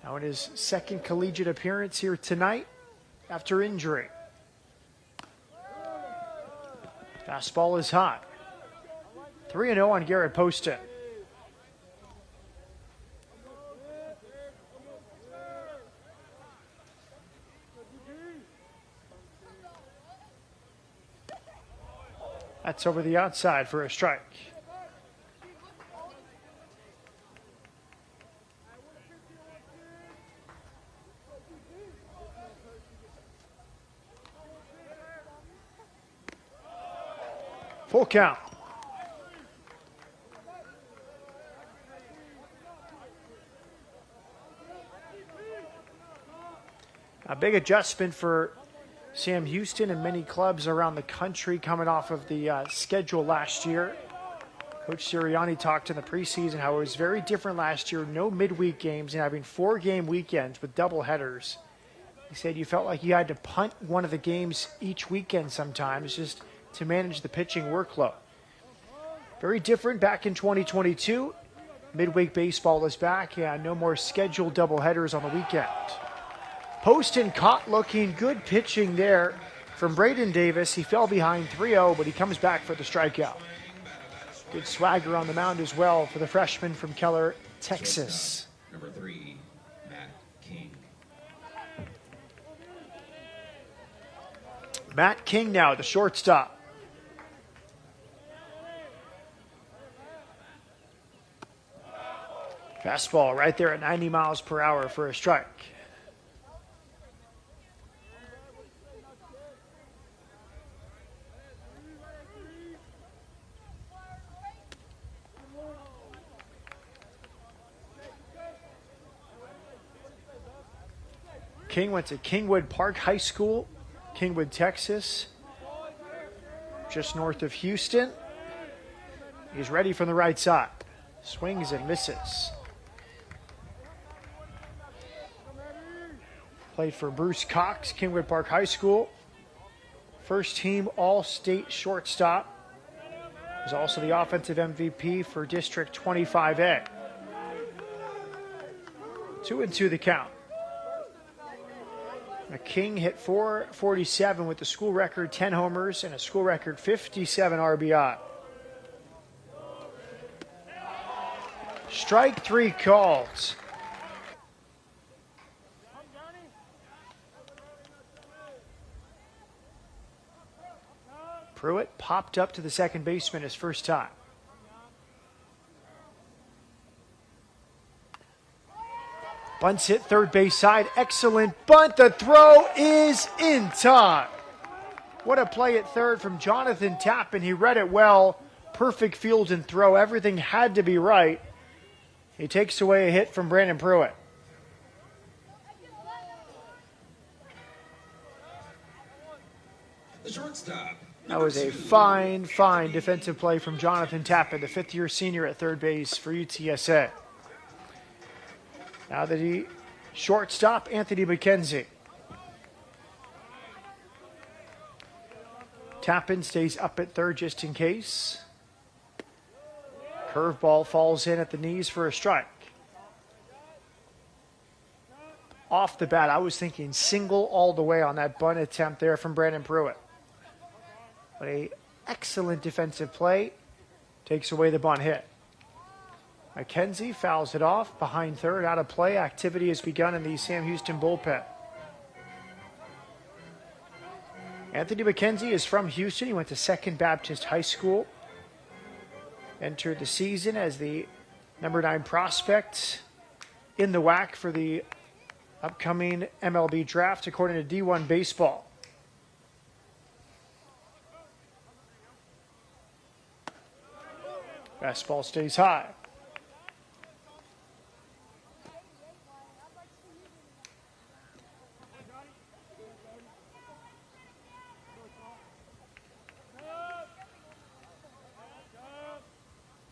Now in his second collegiate appearance here tonight after injury. Fastball is hot. 3-0 on Garrett Poston. That's over the outside for a strike. Full count. A big adjustment for Sam Houston and many clubs around the country coming off of the schedule last year. Coach Sirianni talked in the preseason how it was very different last year. No midweek games and having 4-game weekends with doubleheaders. He said you felt like you had to punt one of the games each weekend sometimes just to manage the pitching workload. Very different back in 2022. Midweek baseball is back and no more scheduled doubleheaders on the weekend. Poston caught looking, good pitching there from Braden Davis. He fell behind 3-0, but he comes back for the strikeout. Good swagger on the mound as well for the freshman from Keller, Texas. Number 3, Matt King. Matt King now, the shortstop. Fastball right there at 90 miles per hour for a strike. King went to Kingwood Park High School, Kingwood, Texas, just north of Houston. He's ready from the right side. Swings and misses. Played for Bruce Cox, Kingwood Park High School. First team All-State shortstop. Was also the offensive MVP for District 25A. 2-2 the count. King hit .447 with the school record 10 homers and a school record 57 RBI. Strike 3 called. Pruitt popped up to the second baseman his first time. Bunts hit third base side. Excellent bunt. The throw is in time. What a play at third from Jonathan Tappan. He read it well. Perfect field and throw. Everything had to be right. He takes away a hit from Brandon Pruitt. The shortstop. That was a fine defensive play from Jonathan Tappan, the fifth-year senior at third base for UTSA. Now the shortstop, Anthony McKenzie. Tappan stays up at third just in case. Curveball falls in at the knees for a strike. Off the bat, I was thinking single all the way on that bunt attempt there from Brandon Pruitt. But an excellent defensive play takes away the bunt hit. McKenzie fouls it off behind third, out of play. Activity has begun in the Sam Houston bullpen. Anthony McKenzie is from Houston. He went to Second Baptist High School. Entered the season as the number 9 prospect in the WAC for the upcoming MLB draft, according to D1 Baseball. Fastball stays high.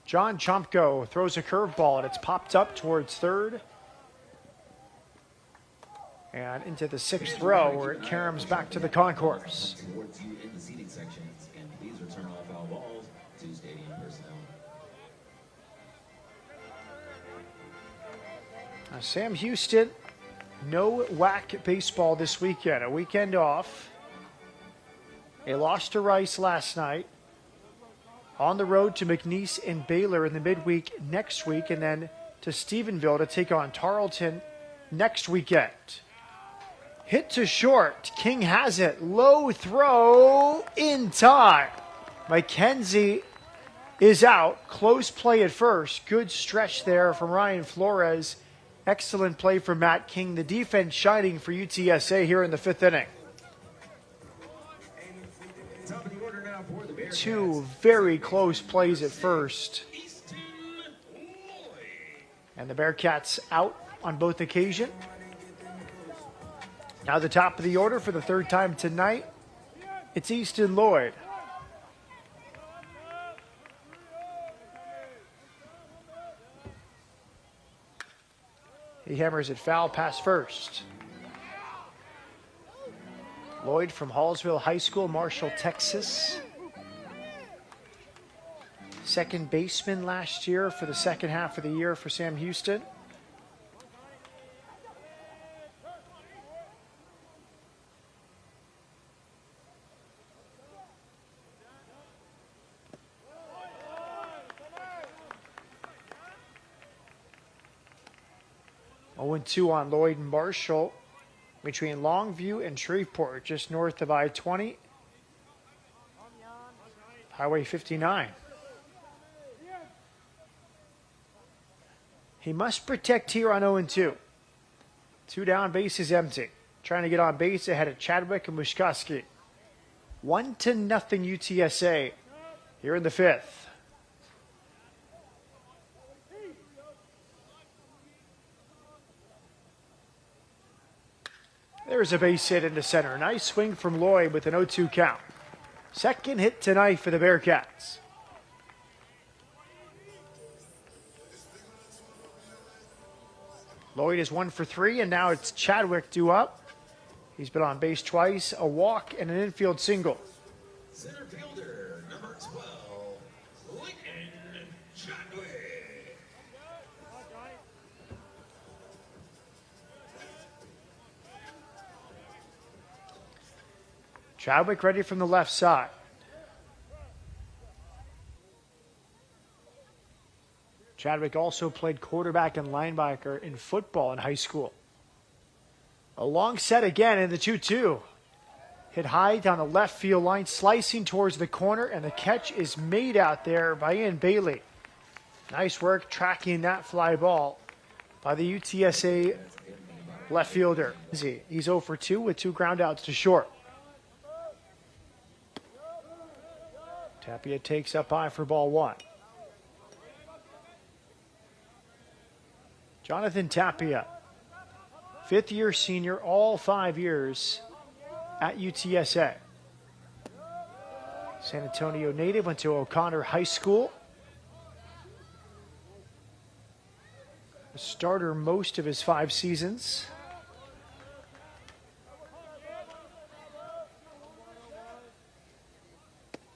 John Chompko throws a curveball, and it's popped up towards third. And into the 6th row, where it caroms back to the concourse. Towards you in the seating sections, and please return all foul balls to stadium personnel. Now, Sam Houston, no WAC baseball this weekend. A weekend off. They lost to Rice last night. On the road to McNeese and Baylor in the midweek next week, and then to Stephenville to take on Tarleton next weekend. Hit to short. King has it. Low throw in time. McKenzie is out. Close play at first. Good stretch there from Ryan Flores. Excellent play from Matt King. The defense shining for UTSA here in the 5th inning. Two very close plays at first. And the Bearcats out on both occasions. Now the top of the order for the 3rd time tonight. It's Easton Lloyd. He hammers it foul past first. Lloyd from Hallsville High School, Marshall, Texas. Second baseman last year for the second half of the year for Sam Houston. Oh, 0-2 on Lloyd and Marshall between Longview and Shreveport, just north of I-20, Highway 59. He must protect here on 0-2. 2 down, base is empty. Trying to get on base ahead of Chadwick and Mushkowski. 1-0 UTSA here in the 5th. There's a base hit into center. Nice swing from Lloyd with an 0-2 count. Second hit tonight for the Bearcats. Lloyd is 1 for 3, and now it's Chadwick due up. He's been on base twice, a walk, and an infield single. Center fielder, number 12, Lincoln Chadwick. Chadwick ready from the left side. Chadwick also played quarterback and linebacker in football in high school. A long set again in the 2-2. Hit high down the left field line, slicing towards the corner, and the catch is made out there by Ian Bailey. Nice work tracking that fly ball by the UTSA left fielder. He's 0 for 2 with 2 groundouts to short. Tapia takes up high for ball one. Jonathan Tapia, fifth-year senior, all 5 years at UTSA. San Antonio native, went to O'Connor High School. A starter most of his 5 seasons.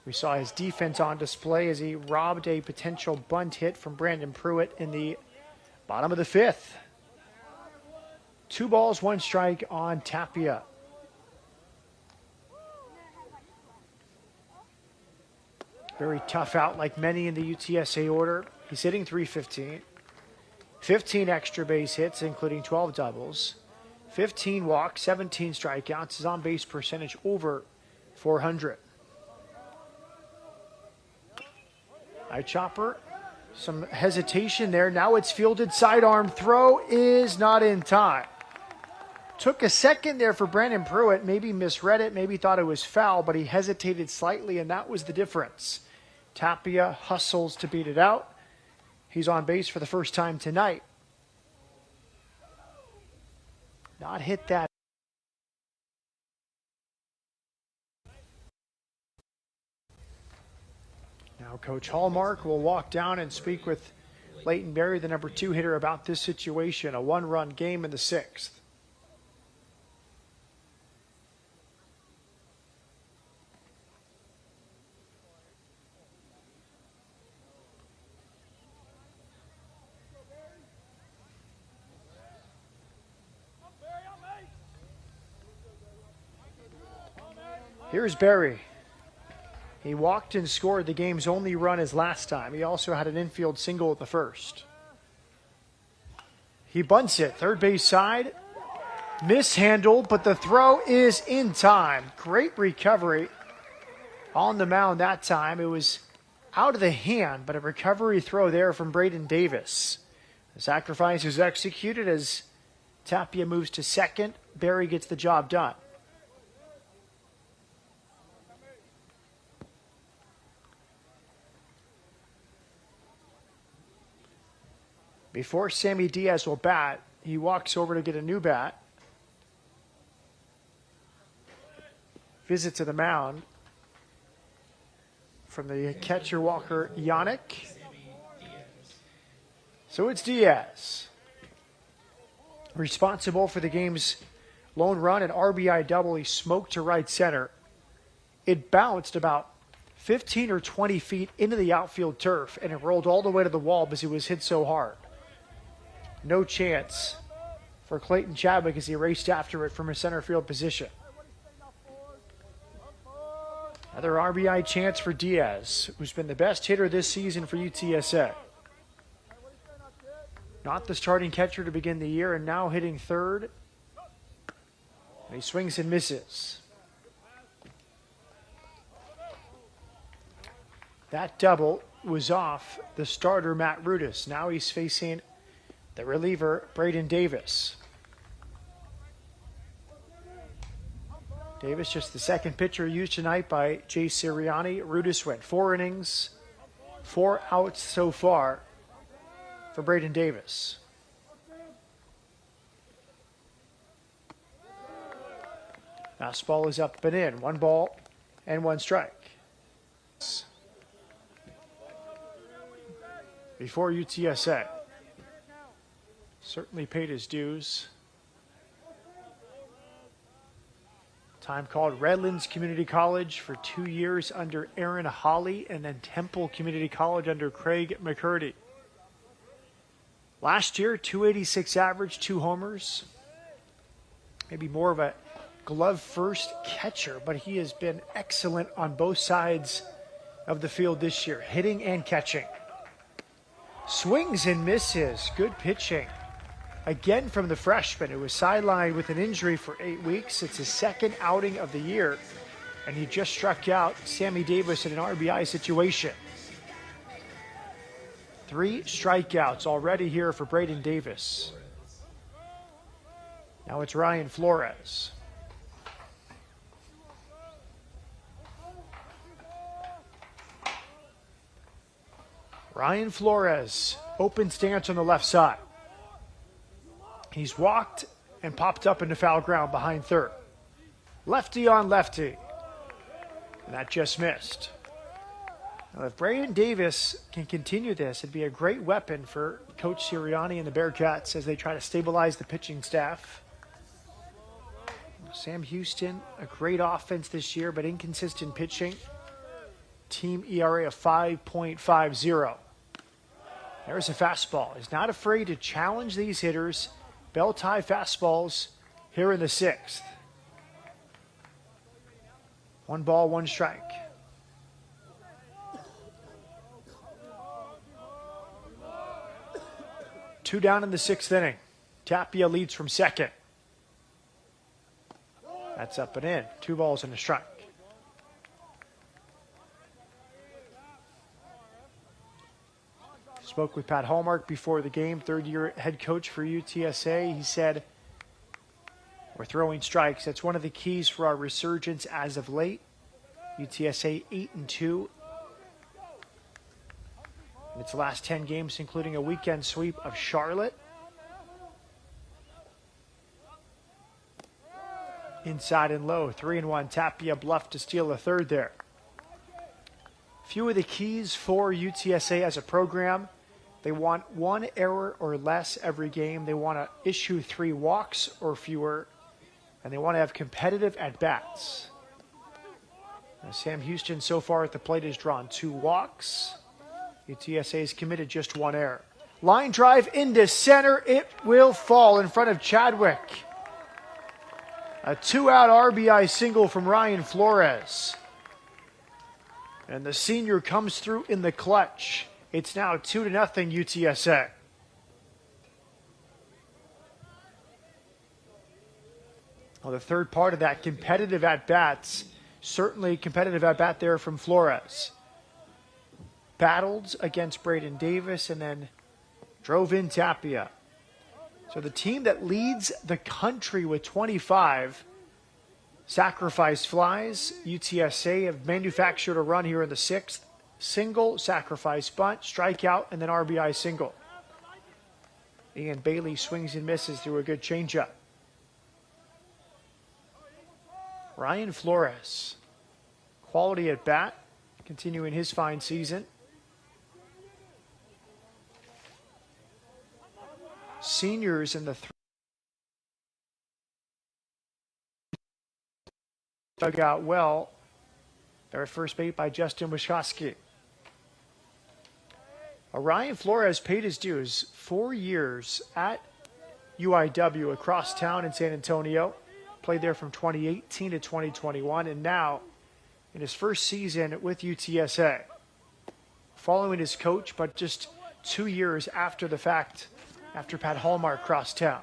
We saw his defense on display as he robbed a potential bunt hit from Brandon Pruitt in the bottom of the 5th. 2 balls, 1 strike on Tapia. Very tough out like many in the UTSA order. He's hitting .315. 15 extra base hits, including 12 doubles. 15 walks, 17 strikeouts. His on-base percentage over .400. High chopper. Some hesitation there. Now it's fielded. Sidearm throw is not in time. Took a second there for Brandon Pruitt. Maybe misread it. Maybe thought it was foul, but he hesitated slightly, and that was the difference. Tapia hustles to beat it out. He's on base for the first time tonight. Not hit that. Now Coach Hallmark will walk down and speak with Leighton Berry, the number 2 hitter, about this situation. A 1-run game in the 6th. Here's Berry. He walked and scored the game's only run as last time. He also had an infield single at the first. He bunts it, third base side. Mishandled, but the throw is in time. Great recovery on the mound that time. It was out of the hand, but a recovery throw there from Braden Davis. The sacrifice is executed as Tapia moves to second. Berry gets the job done. Before Sammy Diaz will bat, he walks over to get a new bat. Visit to the mound from the catcher Walker Yannick. So it's Diaz, responsible for the game's lone run, an RBI double. He smoked to right center. It bounced about 15 or 20 feet into the outfield turf, and it rolled all the way to the wall because it was hit so hard. No chance for Clayton Chadwick as he raced after it from a center field position. Another RBI chance for Diaz, who's been the best hitter this season for UTSA. Not the starting catcher to begin the year, and now hitting third. And he swings and misses. That double was off the starter, Matt Rudis. Now he's facing the reliever, Braden Davis. Davis, just the second pitcher used tonight by Jay Sirianni. Rudis went 4 innings, 4 outs so far for Braden Davis. Fastball is up and in. 1 ball and 1 strike. Before UTSA. Certainly paid his dues. Time called Redlands Community College for 2 years under Aaron Hawley, and then Temple Community College under Craig McCurdy. Last year, 286 average, 2 homers. Maybe more of a glove-first catcher, but he has been excellent on both sides of the field this year, hitting and catching. Swings and misses. Good pitching. Again from the freshman, who was sidelined with an injury for 8 weeks. It's his second outing of the year, and he just struck out Sammy Davis in an RBI situation. 3 strikeouts already here for Braden Davis. Now it's Ryan Flores. Ryan Flores, open stance on the left side. He's walked and popped up into foul ground behind third. Lefty on lefty. And that just missed. Now, if Braden Davis can continue this, it'd be a great weapon for Coach Sirianni and the Bearcats as they try to stabilize the pitching staff. Sam Houston, a great offense this year, but inconsistent pitching. Team ERA of 5.50. There's a fastball. He's not afraid to challenge these hitters. Bell tie fastballs here in the sixth. 1 ball, 1 strike. Two down in the sixth inning. Tapia leads from second. That's up and in. 2 balls and a strike. Spoke with Pat Hallmark before the game, third-year head coach for UTSA. He said, we're throwing strikes. That's one of the keys for our resurgence as of late. UTSA 8-2. In its last 10 games, including a weekend sweep of Charlotte. Inside and low, 3-1. Tapia bluffed to steal a third there. Few of the keys for UTSA as a program. They want 1 error or less every game. They want to issue 3 walks or fewer. And they want to have competitive at-bats. Sam Houston so far at the plate has drawn 2 walks. UTSA has committed just 1 error. Line drive into center. It will fall in front of Chadwick. A 2-out RBI single from Ryan Flores. And the senior comes through in the clutch. It's now 2-0 UTSA. Well, the third part of that, competitive at-bats. Certainly competitive at-bat there from Flores. Battled against Braden Davis and then drove in Tapia. So the team that leads the country with 25 sacrifice flies. UTSA have manufactured a run here in the sixth. Single, sacrifice bunt, strikeout, and then RBI single. Ian Bailey swings and misses through a good changeup. Ryan Flores, quality at bat, continuing his fine season. Seniors in the dug out well. They're at first base by Justin Wyszkowski. Ryan Flores paid his dues. 4 years at UIW across town in San Antonio. Played there from 2018 to 2021, and now in his first season with UTSA. Following his coach, but just 2 years after the fact, after Pat Hallmark crossed town.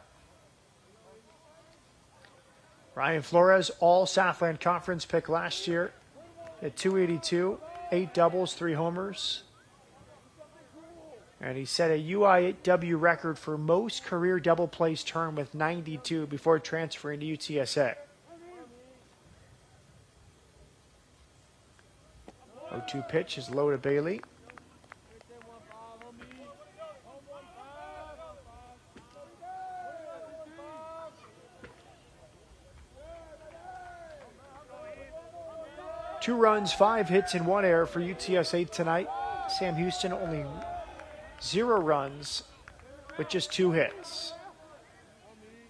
Ryan Flores, all Southland Conference pick last year at 282, 8 doubles, 3 homers. And he set a UIW record for most career double plays term with 92 before transferring to UTSA. 0-2 pitch is low to Bailey. Two runs, 5 hits, and 1 error for UTSA tonight. Sam Houston only 0 runs with just 2 hits.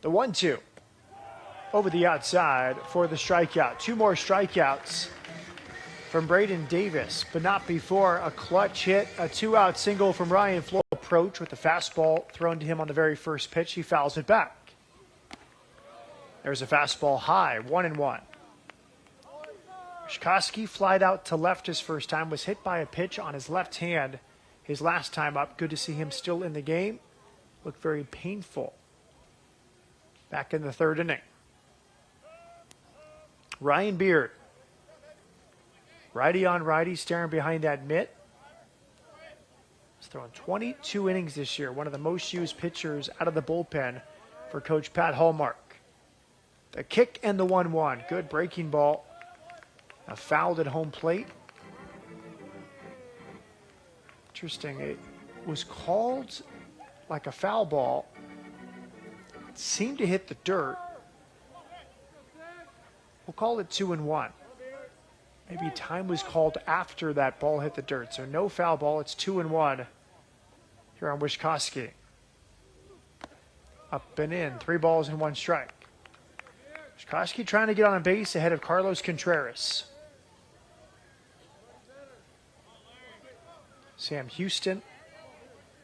The 1-2 over the outside for the strikeout. 2 more strikeouts from Braden Davis, but not before a clutch hit, a 2-out single from Ryan Flores. Approach with the fastball thrown to him on the very first pitch. He fouls it back. There's a fastball high, 1-1. Wyszkowski flied out to left his first time, was hit by a pitch on his left hand his last time up. Good to see him still in the game. Looked very painful. Back in the third inning. Ryan Beard. Righty on righty, staring behind that mitt. He's thrown 22 innings this year. One of the most used pitchers out of the bullpen for Coach Pat Hallmark. The kick and the 1-1. Good breaking ball. Fouled at home plate. interesting. It was called like a foul ball. It seemed to hit the dirt. We'll call it 2-1. Maybe time was called after that ball hit the dirt. So no foul ball. It's 2-1 here on Wishkowski. Up and in. 3 balls and 1 strike. Wishkowski trying to get on a base ahead of Carlos Contreras. Sam Houston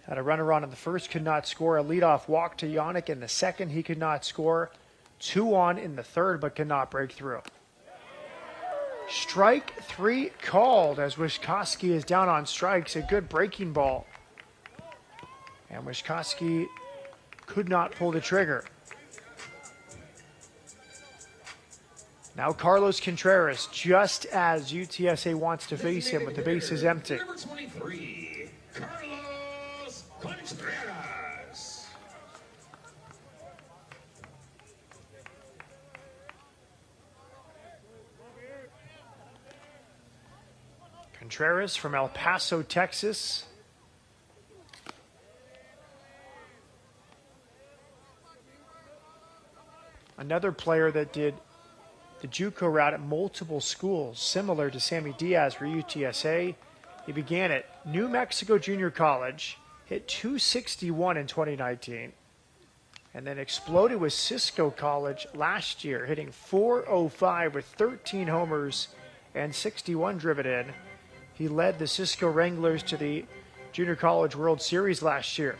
had a runner on in the first, could not score. A leadoff walk to Yannick in the second. He could not score. 2 on in the third, but could not break through. Strike 3 called as Wishkowski is down on strikes. A good breaking ball. And Wishkowski could not pull the trigger. Now Carlos Contreras, just as UTSA wants to face him with the bases empty. Number 23, Carlos Contreras. Contreras from El Paso, Texas. Another player that did the JUCO route at multiple schools, similar to Sammy Diaz for UTSA. He began at New Mexico Junior College, hit .261 in 2019, and then exploded with Cisco College last year, hitting .405 with 13 homers and 61 driven in. He led the Cisco Wranglers to the Junior College World Series last year.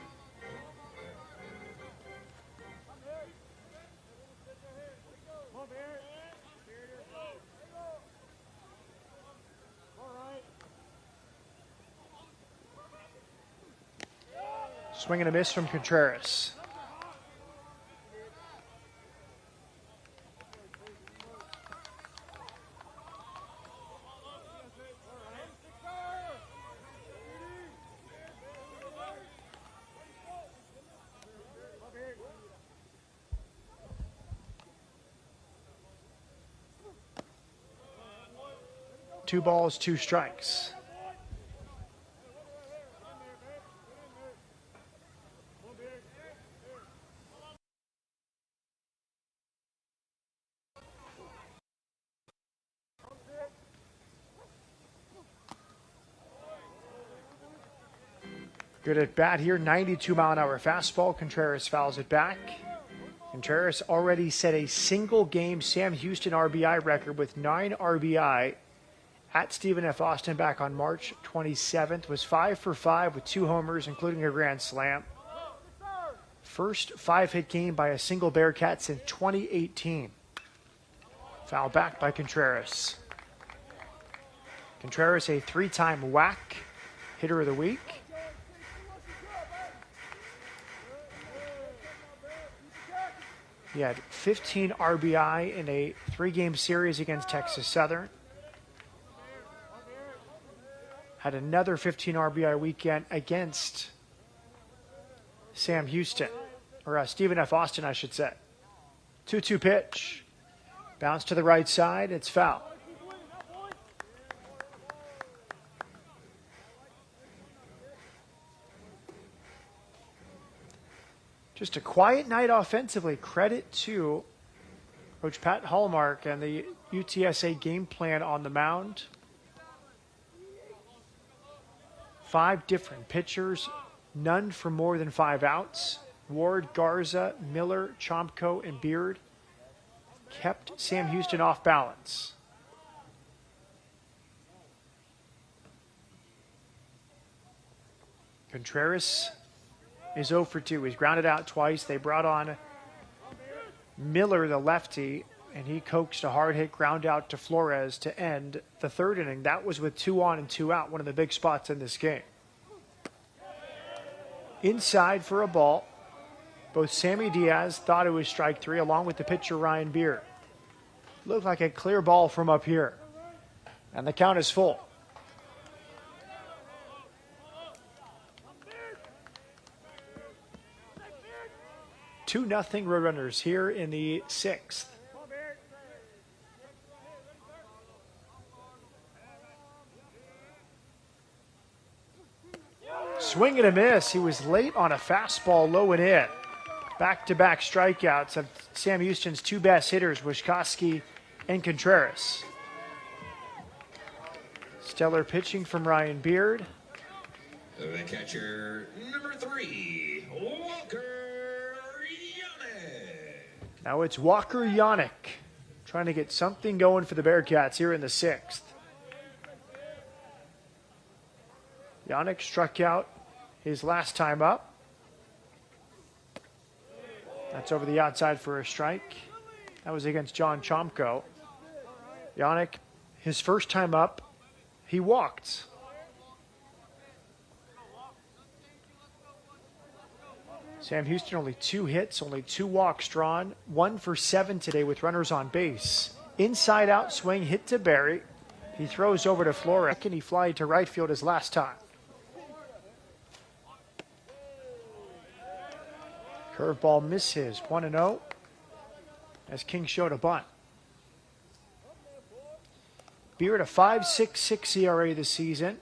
Swing and a miss from Contreras. Two balls, 2 strikes. Good at bat here, 92-mile-an-hour fastball. Contreras fouls it back. Contreras already set a single-game Sam Houston RBI record with 9 RBI at Stephen F. Austin back on March 27th. Was 5 for 5 with 2 homers, including a grand slam. First 5-hit game by a single Bearcat since 2018. Foul back by Contreras. Contreras, a 3-time WAC hitter of the week. He had 15 RBI in a 3-game series against Texas Southern. Had another 15 RBI weekend against Sam Houston, or Stephen F. Austin, I should say. 2-2 pitch. Bounce to the right side. It's foul. Just a quiet night offensively. Credit to Coach Pat Hallmark and the UTSA game plan on the mound. 5 different pitchers, none for more than 5 outs. Ward, Garza, Miller, Chomko, and Beard kept Sam Houston off balance. Contreras is 0 for 2. He's grounded out twice. They brought on Miller, the lefty, and he coaxed a hard hit ground out to Flores to end the 3rd inning. That was with 2 on and 2 out, one of the big spots in this game. Inside for a ball. Both Sammy Diaz thought it was strike 3, along with the pitcher Ryan Beard. Looked like a clear ball from up here. And the count is full. 2-0 Roadrunners here in the 6th. Swing and a miss. He was late on a fastball, low and in. Back-to-back strikeouts of Sam Houston's two best hitters, Wyszkowski and Contreras. Stellar pitching from Ryan Beard. The catcher, number 3, Walker Yannick. Now it's Walker Yannick trying to get something going for the Bearcats here in the 6th. Yannick struck out his last time up. That's over the outside for a strike. That was against John Chomko. Yannick, his first time up, he walked. Sam Houston only 2 hits, only 2 walks drawn. 1 for 7 today with runners on base. Inside out swing hit to Barry. He throws over to Flores. Can he fly to right field his last time? Curveball misses, 1-0 as King showed a bunt. Beard a 5.66 ERA this season.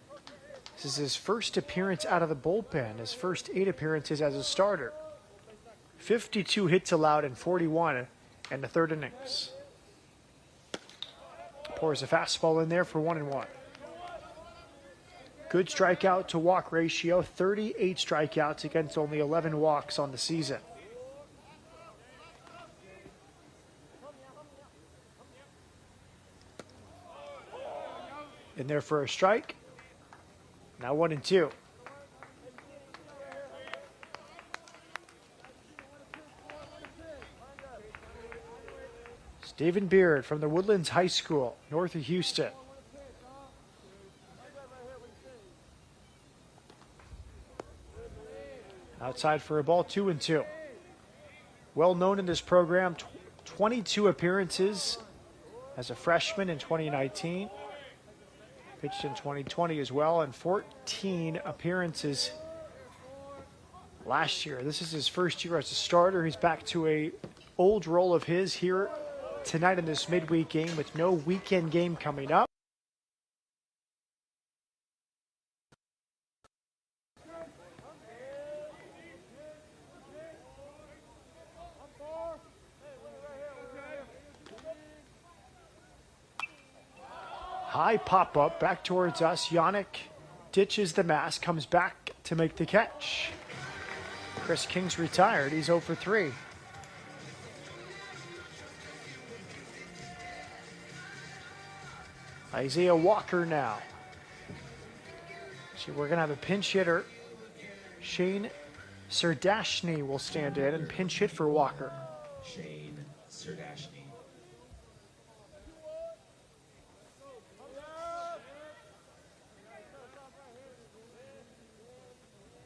This is his first appearance out of the bullpen, his first 8 appearances as a starter. 52 hits allowed in 41 in the 3rd innings. Pours a fastball in there for 1-1. Good strikeout to walk ratio, 38 strikeouts against only 11 walks on the season. In there for a strike. Now 1-2. Stephen Beard from the Woodlands High School, north of Houston. Outside for a ball, 2-2. Well known in this program, 22 appearances as a freshman in 2019. Pitched in 2020 as well, and 14 appearances last year. This is his first year as a starter. He's back to a old role of his here tonight in this midweek game with no weekend game coming up. High pop-up back towards us. Yannick ditches the mask, comes back to make the catch. Chris King's retired. He's 0 for 3. Isaiah Walker now. See, we're going to have a pinch hitter. Shane Serdashny will stand in and pinch hit for Walker. Shane Serdashny.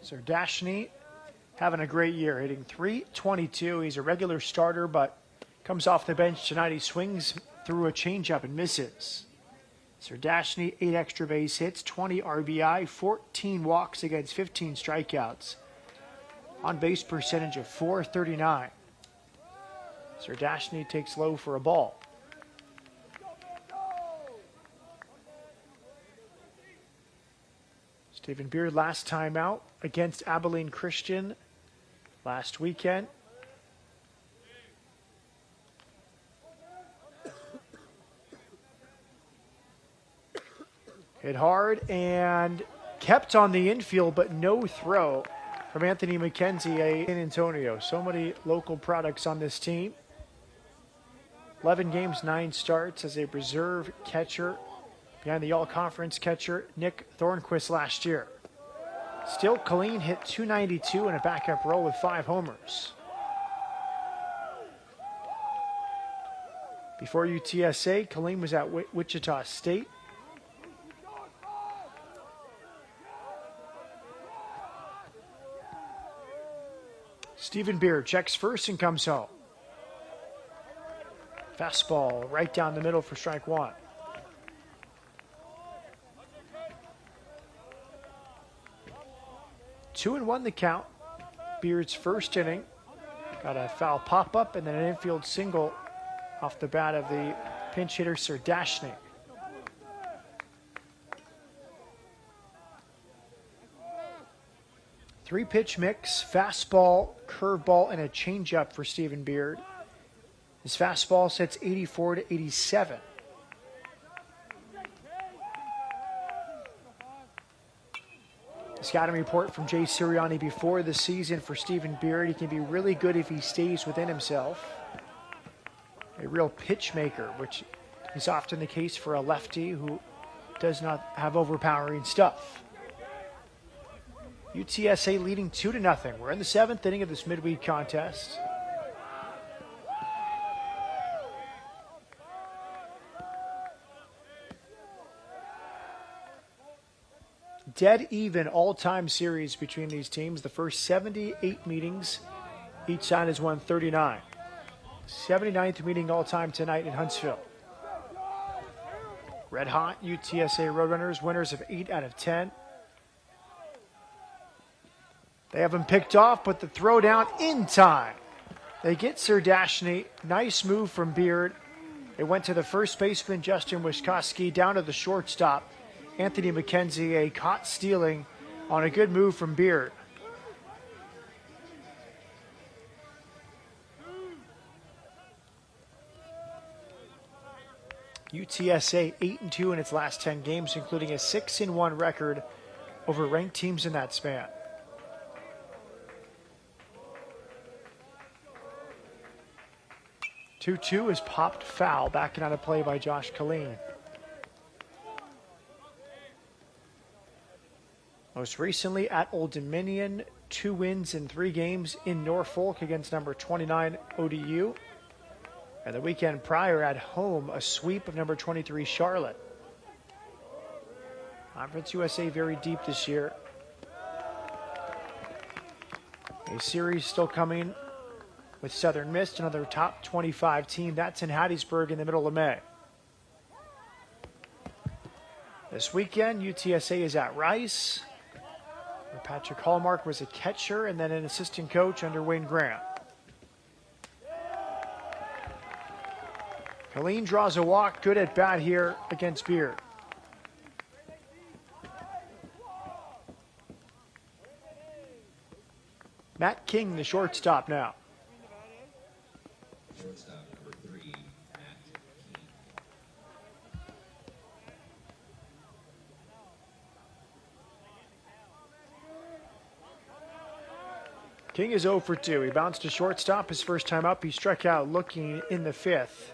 Serdashny having a great year, hitting .322. He's a regular starter, but comes off the bench tonight. He swings through a changeup and misses. Serdashny, 8 extra base hits, 20 RBI, 14 walks against 15 strikeouts. On base percentage of .439. Serdashny takes low for a ball. Stephen Beard last time out against Abilene Christian last weekend. Hit hard and kept on the infield, but no throw from Anthony McKenzie in Antonio. So many local products on this team. 11 games, 9 starts as a reserve catcher behind the all-conference catcher Nick Thornquist last year. Still, Colleen hit .292 in a backup role with 5 homers. Before UTSA, Colleen was at Wichita State. Stephen Beard checks first and comes home. Fastball right down the middle for strike 1. Two and 1 the count. Beard's first inning. Got a foul pop-up and then an infield single off the bat of the pinch hitter Serdashny. 3-pitch mix, fastball, curveball, and a changeup for Stephen Beard. His fastball sets 84 to 87. The scouting report from Jay Sirianni before the season for Stephen Beard: he can be really good if he stays within himself. A real pitch maker, which is often the case for a lefty who does not have overpowering stuff. UTSA leading 2-0. We're in the 7th inning of this midweek contest. Dead even all-time series between these teams. The first 78 meetings, each side has won 39. 79th meeting all-time tonight in Huntsville. Red hot UTSA Roadrunners, winners of 8 out of 10. They have him picked off, but the throw down in time. They get Serdashny. Nice move from Beard. It went to the first baseman, Justin Wiskoski, down to the shortstop, Anthony McKenzie, a caught stealing on a good move from Beard. UTSA 8-2 in its last 10 games, including a 6-1 record over ranked teams in that span. Two is popped foul, backing out of play by Josh Colleen. Most recently at Old Dominion, 2 wins in 3 games in Norfolk against number 29 ODU. And the weekend prior at home, a sweep of number 23 Charlotte. Conference USA very deep this year. A series still coming with Southern Miss, another top 25 team. That's in Hattiesburg in the middle of May. This weekend, UTSA is at Rice, where Patrick Hallmark was a catcher and then an assistant coach under Wayne Grant. Colleen draws a walk. Good at bat here against Beard. Matt King, the shortstop now. Shortstop number 3, Matt King. King is 0 for 2. He bounced to shortstop his first time up. He struck out looking in the 5th.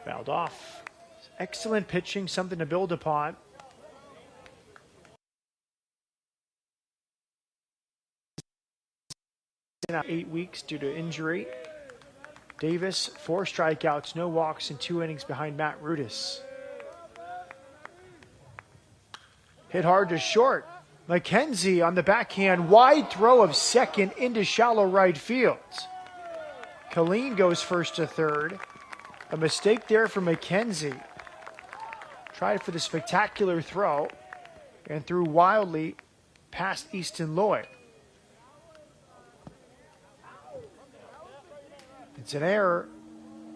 Fouled off. Excellent pitching, something to build upon. Out 8 weeks due to injury. Davis, 4 strikeouts, no walks in 2 innings behind Matt Rudis. Hit hard to short. McKenzie on the backhand, wide throw of second into shallow right field. Colleen goes first to third. A mistake there for McKenzie. Tried for the spectacular throw and threw wildly past Easton Lloyd. It's an error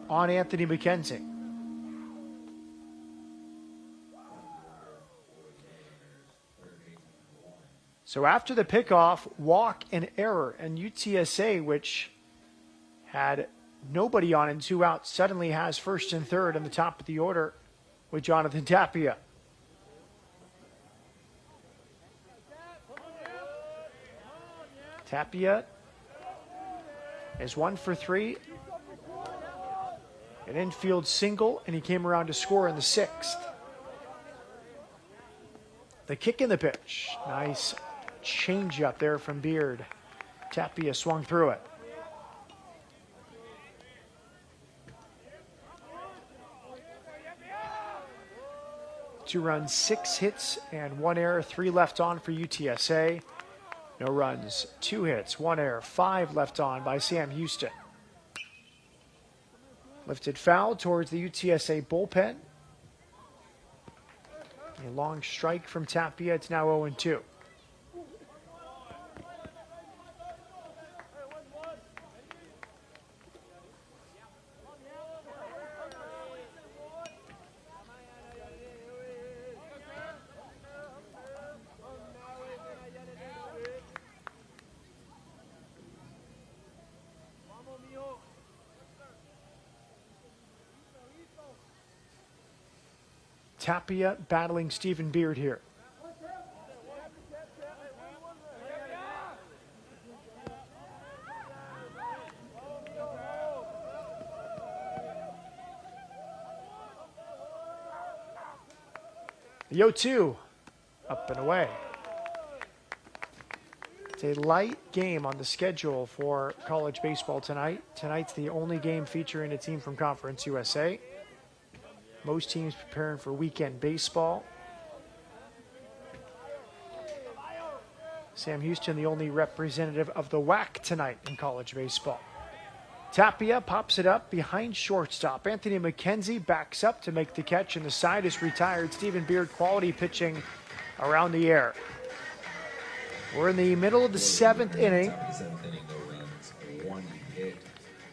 on Anthony McKenzie. So after the pickoff, walk and error, and UTSA, which had nobody on and 2 outs, suddenly has first and third in the top of the order with Jonathan Tapia. Tapia is 1 for 3. An infield single, and he came around to score in the 6th. The kick in the pitch. Nice change up there from Beard. Tapia swung through it. Two runs, 6 hits, and 1 error. 3 left on for UTSA. No runs, 2 hits, 1 error. 5 left on by Sam Houston. Lifted foul towards the UTSA bullpen. A long strike from Tapia. It's now 0-2. Tapia battling Stephen Beard here. The 0-2, up and away. It's a light game on the schedule for college baseball tonight. Tonight's the only game featuring a team from Conference USA. Most teams preparing for weekend baseball. Sam Houston, the only representative of the WAC tonight in college baseball. Tapia pops it up behind shortstop. Anthony McKenzie backs up to make the catch, and the side is retired. Stephen Beard quality pitching around the air. We're in the middle of the seventh inning. Top of the seventh inning, no runs, one hit.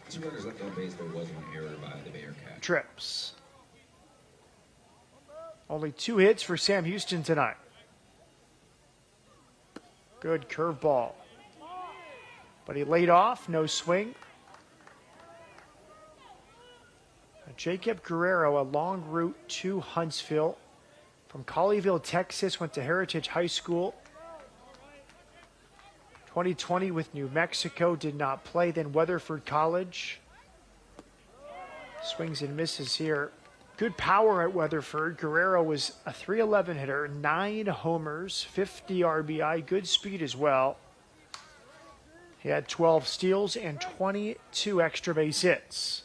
2 runners left on base. There was one error by the Bearcats. Trips. Only 2 hits for Sam Houston tonight. Good curveball. But he laid off, no swing. Jacob Guerrero, a long route to Huntsville. From Colleyville, Texas, went to Heritage High School. 2020 with New Mexico, did not play. Then Weatherford College. Swings and misses here. Good power at Weatherford. Guerrero was a .311 hitter, 9 homers, 50 RBI, good speed as well. He had 12 steals and 22 extra base hits.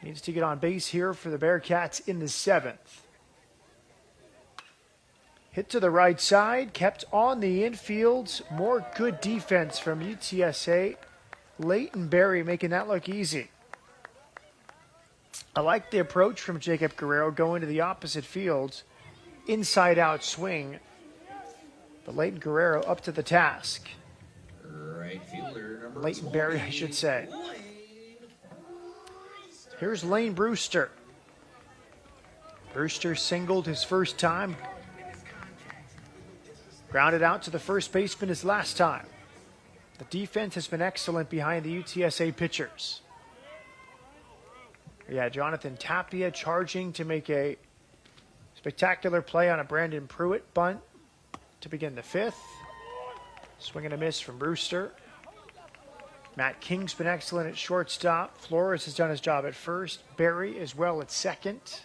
Needs to get on base here for the Bearcats in the 7th. Hit to the right side, kept on the infield. More good defense from UTSA. Leighton Berry making that look easy. I like the approach from Jacob Guerrero going to the opposite field. Inside out swing. But Leighton Guerrero up to the task. Right fielder, number Leighton Berry, I should say. Here's Lane Brewster. Brewster singled his first time. Grounded out to the first baseman his last time. The defense has been excellent behind the UTSA pitchers. Yeah, Jonathan Tapia charging to make a spectacular play on a Brandon Pruitt bunt to begin the 5th. Swing and a miss from Brewster. Matt King's been excellent at shortstop. Flores has done his job at first. Berry as well at second.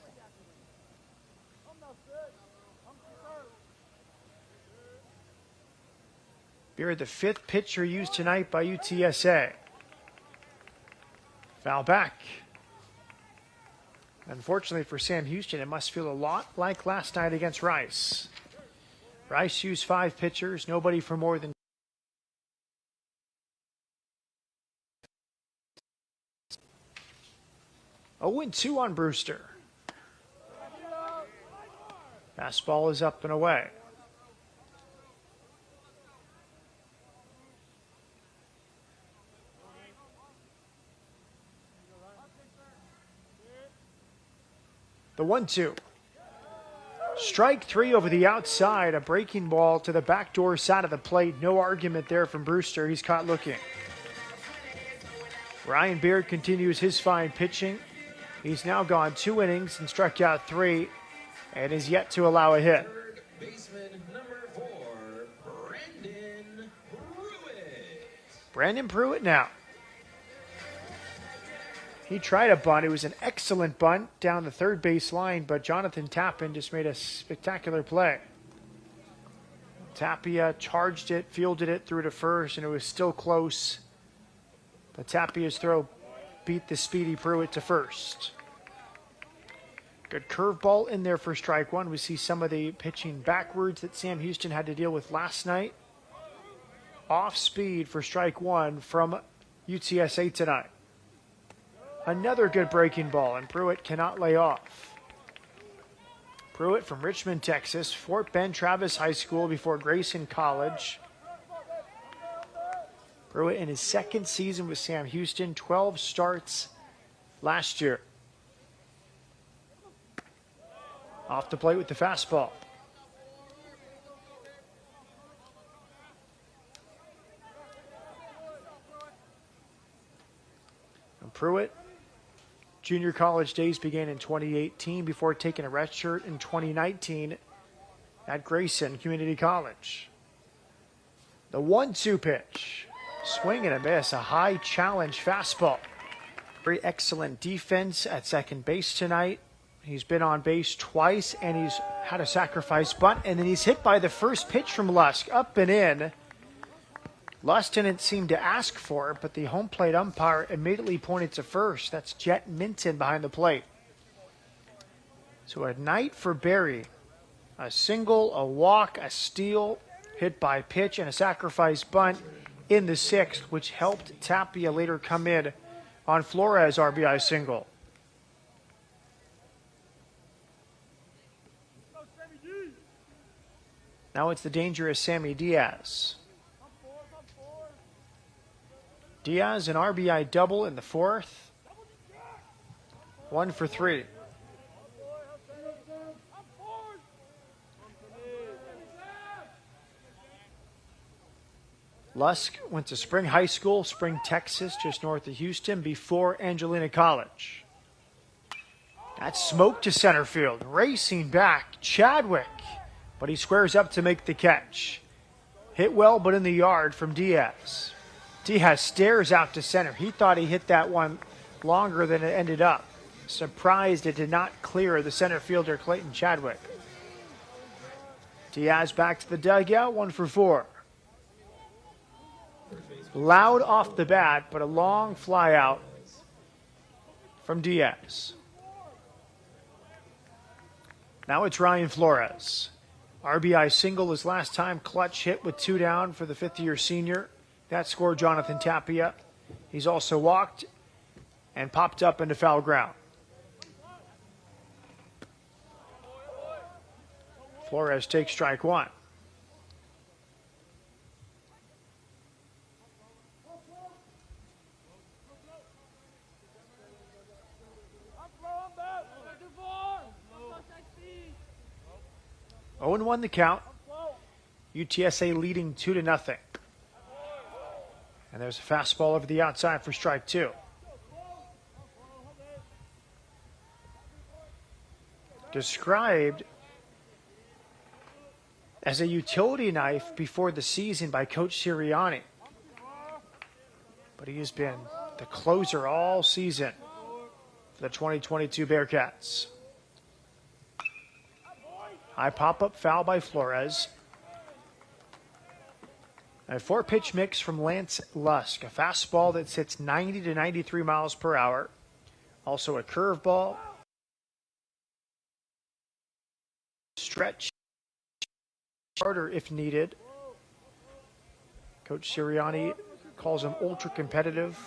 Beard, the 5th pitcher used tonight by UTSA. Foul back. Unfortunately for Sam Houston, it must feel a lot like last night against Rice. Rice used 5 pitchers, nobody for more than 0-2 on Brewster. Fastball is up and away. The 1-2. Strike 3 over the outside. A breaking ball to the backdoor side of the plate. No argument there from Brewster. He's caught looking. Ryan Beard continues his fine pitching. He's now gone 2 innings and struck out 3 and is yet to allow a hit. Third baseman, number 4, Brandon Pruitt. Brandon Pruitt now. He tried a bunt. It was an excellent bunt down the third base line, but Jonathan Tappan just made a spectacular play. Tapia charged it, fielded it, threw to first, and it was still close. But Tapia's throw beat the speedy Pruitt to first. Good curveball in there for strike 1. We see some of the pitching backwards that Sam Houston had to deal with last night. Off speed for strike 1 from UTSA tonight. Another good breaking ball, and Pruitt cannot lay off. Pruitt from Richmond, Texas, Fort Bend Travis High School before Grayson College. Pruitt in his 2nd season with Sam Houston, 12 starts last year. Off the plate with the fastball. And Pruitt junior college days began in 2018 before taking a red shirt in 2019 at Grayson Community College. The 1-2 pitch. Swing and a miss. A high challenge fastball. Very excellent defense at second base tonight. He's been on base twice, and he's had a sacrifice bunt, and then he's hit by the first pitch from Lusk, up and in. Lusk didn't seem to ask for it, but the home plate umpire immediately pointed to first. That's Jet Minton behind the plate. So a night for Barry. A single, a walk, a steal, hit by pitch, and a sacrifice bunt in the sixth, which helped Tapia later come in on Flores' RBI single. Now it's the dangerous Sammy Diaz. Diaz, an RBI double in the fourth. 1 for 3. Lusk went to Spring High School, Spring, Texas, just north of Houston, before Angelina College. That's smoke to center field. Racing back, Chadwick. But he squares up to make the catch. Hit well, but in the yard from Diaz. Diaz stares out to center. He thought he hit that one longer than it ended up. Surprised it did not clear the center fielder, Clayton Chadwick. Diaz back to the dugout, 1 for 4. Loud off the bat, but a long fly out from Diaz. Now it's Ryan Flores. RBI single his last time, clutch hit with 2 down for the fifth-year senior. That scored Jonathan Tapia. He's also walked and popped up into foul ground. Flores takes strike 1. Oh, and 1 the count. UTSA leading 2-0. And there's a fastball over the outside for strike 2. Described as a utility knife before the season by Coach Sirianni. But he has been the closer all season for the 2022 Bearcats. High pop-up foul by Flores. A 4-pitch mix from Lance Lusk. A fastball that sits 90 to 93 miles per hour. Also a curveball. Stretch harder if needed. Coach Sirianni calls him ultra competitive.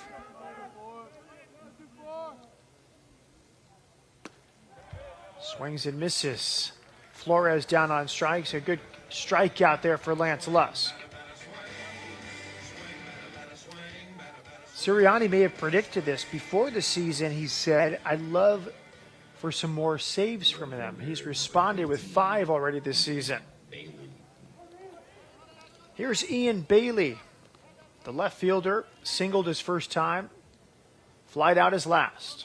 Swings and misses. Flores down on strikes. A good strikeout there for Lance Lusk. Sirianni may have predicted this. Before the season, he said, I'd love for some more saves from them. He's responded with 5 already this season. Here's Ian Bailey. The left fielder singled his first time, flied out his last.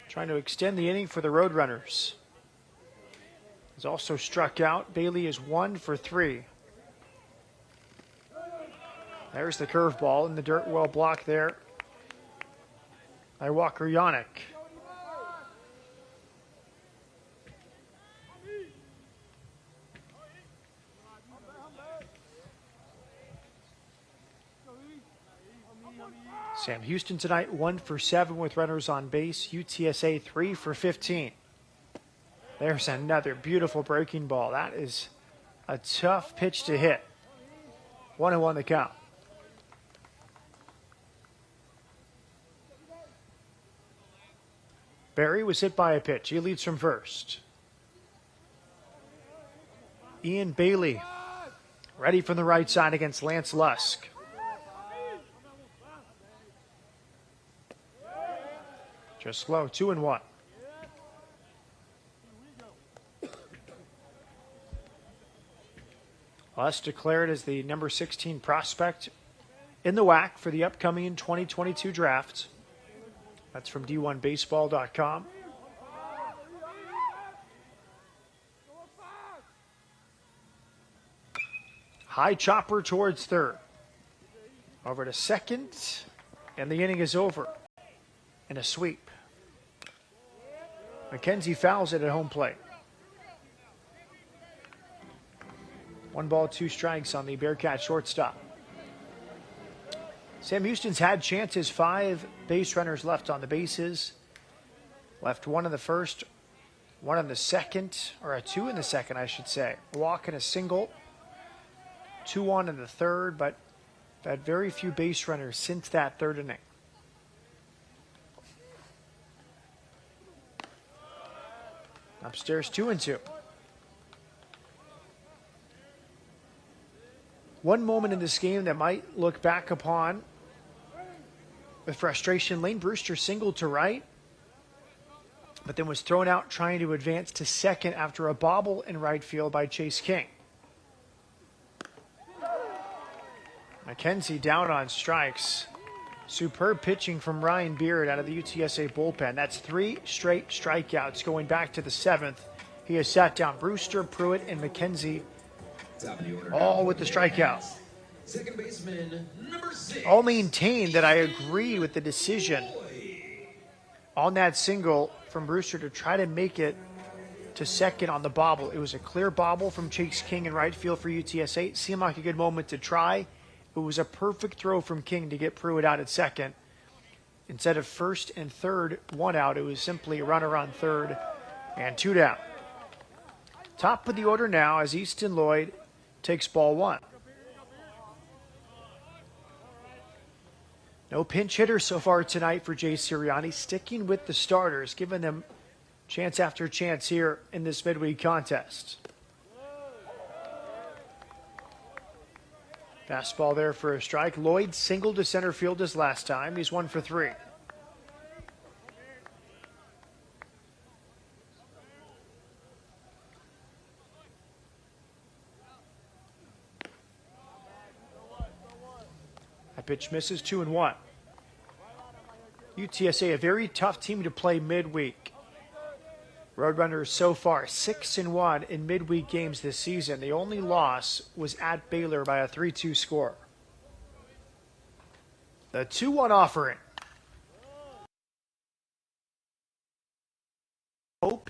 Trying to extend the inning for the Roadrunners. He's also struck out. Bailey is 1 for 3. There's the curveball in the dirt, well blocked there by Walker Yannick. Sam Houston tonight, 1 for 7 with runners on base. UTSA 3 for 15. There's another beautiful breaking ball. That is a tough pitch to hit. 1-1 the count. Barry was hit by a pitch. He leads from first. Ian Bailey ready from the right side against Lance Lusk. Just slow, 2-1. Lusk declared as the number 16 prospect in the WAC for the upcoming 2022 draft. That's from D1Baseball.com. High chopper towards third. Over to second, and the inning is over. And a sweep. McKenzie fouls it at home plate. 1 ball, 2 strikes on the Bearcat shortstop. Sam Houston's had chances, 5 base runners left on the bases. Left 1 in the first, 1 in the second, or a 2 in the second, I should say. A walk and a single. 2-1 in the third, but had very few base runners since that third inning. Upstairs 2-2. One moment in this game that might look back upon with frustration. Lane Brewster singled to right, but then was thrown out trying to advance to second after a bobble in right field by Chase King. McKenzie down on strikes. Superb pitching from Ryan Beard out of the UTSA bullpen. That's 3 straight strikeouts going back to the 7th. He has sat down Brewster, Pruitt, and McKenzie, all with the strikeout. Second baseman, number 6. I'll maintain that I agree with the decision on that single from Brewster to try to make it to second on the bobble. It was a clear bobble from Chase King in right field for UTSA. It seemed like a good moment to try. It was a perfect throw from King to get Pruitt out at second. Instead of first and third, 1 out, it was simply a runner on third and 2 down. Top of the order now as Easton Lloyd takes ball 1. No pinch hitters so far tonight for Jay Sirianni, sticking with the starters, giving them chance after chance here in this midweek contest. Fastball there for a strike. Lloyd singled to center field as last time. He's 1 for 3. That pitch misses, 2-1. UTSA, a very tough team to play midweek. Roadrunners so far 6-1 in midweek games this season. The only loss was at Baylor by a 3-2 score. The 2-1 offering. Hope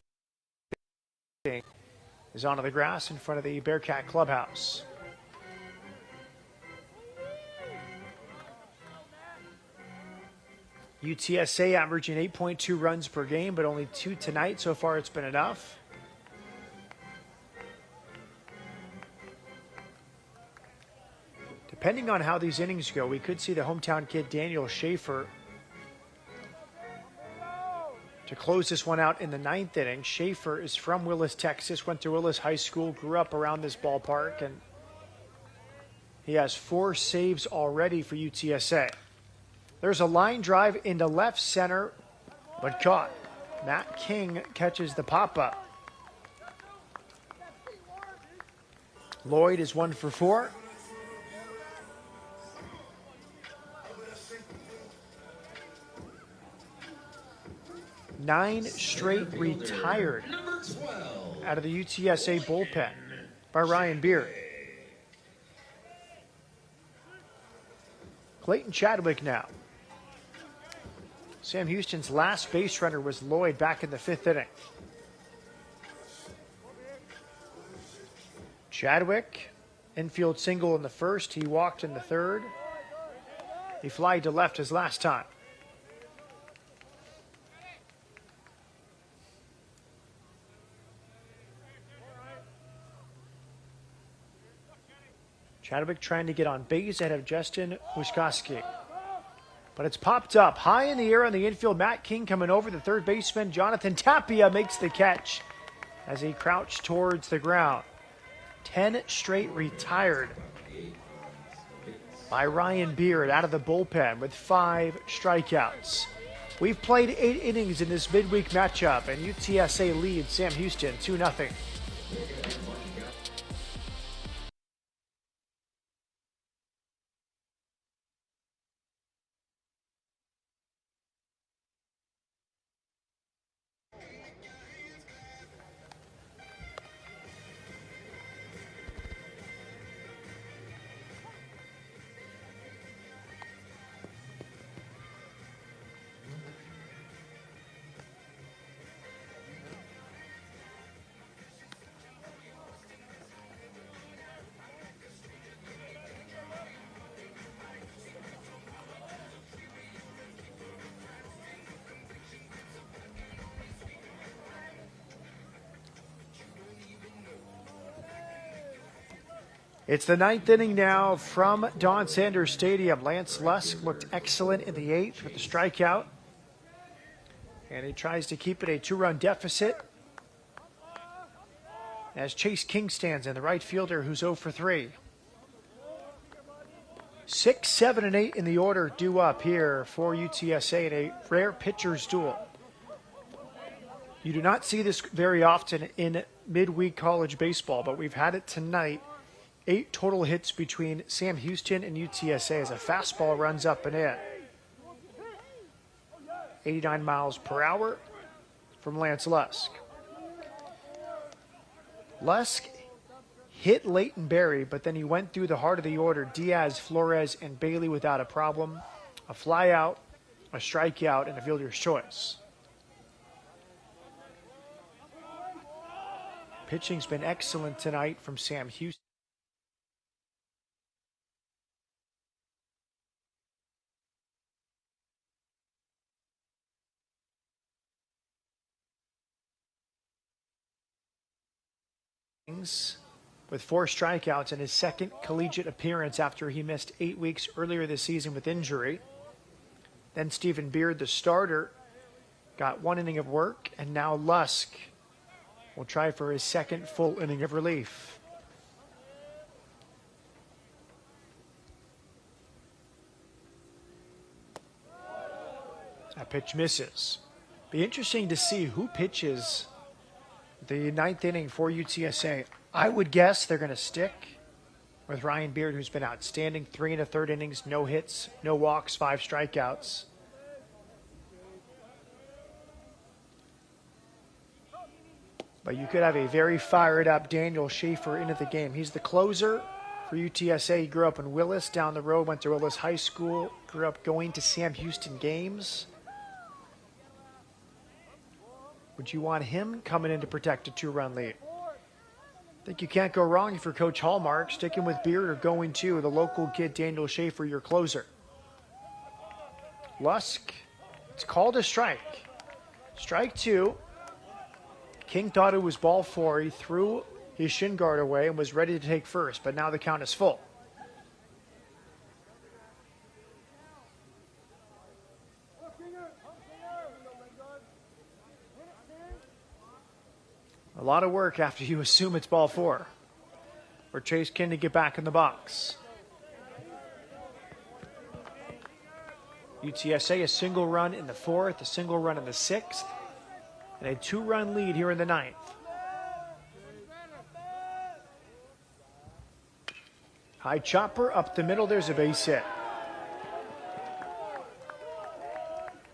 is onto the grass in front of the Bearcat clubhouse. UTSA averaging 8.2 runs per game, but only 2 tonight. So far, it's been enough. Depending on how these innings go, we could see the hometown kid Daniel Schaefer to close this one out in the 9th inning. Schaefer is from Willis, Texas, went to Willis High School, grew up around this ballpark, and he has 4 saves already for UTSA. There's a line drive into left center, but caught. Matt King catches the pop-up. Lloyd is 1 for 4. Nine straight retired out of the UTSA bullpen by Ryan Beard. Clayton Chadwick now. Sam Houston's last base runner was Lloyd back in the 5th inning. Chadwick, infield single in the first. He walked in the 3rd. He flied to left his last time. Chadwick trying to get on base ahead of Justin Wiskoski. But it's popped up high in the air on the infield. Matt King coming over. The third baseman, Jonathan Tapia, makes the catch as he crouched towards the ground. 10 straight retired by Ryan Beard out of the bullpen with 5 strikeouts. We've played 8 innings in this midweek matchup, and UTSA leads Sam Houston 2-0. It's the ninth inning now from Don Sanders Stadium. Lance Lusk looked excellent in the eighth with the strikeout. And he tries to keep it a 2-run deficit as Chase King stands in, the right fielder who's 0 for 3. 6, 7, and 8 in the order due up here for UTSA in a rare pitcher's duel. You do not see this very often in midweek college baseball, but we've had it tonight. 8 total hits between Sam Houston and UTSA as a fastball runs up and in. 89 miles per hour from Lance Lusk. Lusk hit Leighton Berry, but then he went through the heart of the order. Diaz, Flores, and Bailey without a problem. A fly out, a strikeout, and a fielder's choice. Pitching's been excellent tonight from Sam Houston. With 4 strikeouts in his second collegiate appearance after he missed 8 weeks earlier this season with injury. Then Stephen Beard, the starter, got 1 inning of work, and now Lusk will try for his second full inning of relief. That pitch misses. Be interesting to see who pitches the ninth inning for UTSA. I would guess they're going to stick with Ryan Beard, who's been outstanding. 3 1/3 innings, no hits, no walks, 5 strikeouts. But you could have a very fired up Daniel Schaefer into the game. He's the closer for UTSA. He grew up in Willis down the road, went to Willis High School, grew up going to Sam Houston games. Would you want him coming in to protect a 2-run lead? I think you can't go wrong if you're Coach Hallmark, sticking with Beard or going to the local kid Daniel Schaefer, your closer. Lusk, it's called a strike. Strike 2. King thought it was ball 4. He threw his shin guard away and was ready to take first, but now the count is full. A lot of work after you assume it's ball 4. For Chase King to get back in the box. UTSA a single run in the 4th, a single run in the 6th, and a 2-run lead here in the 9th. High chopper up the middle, there's a base hit.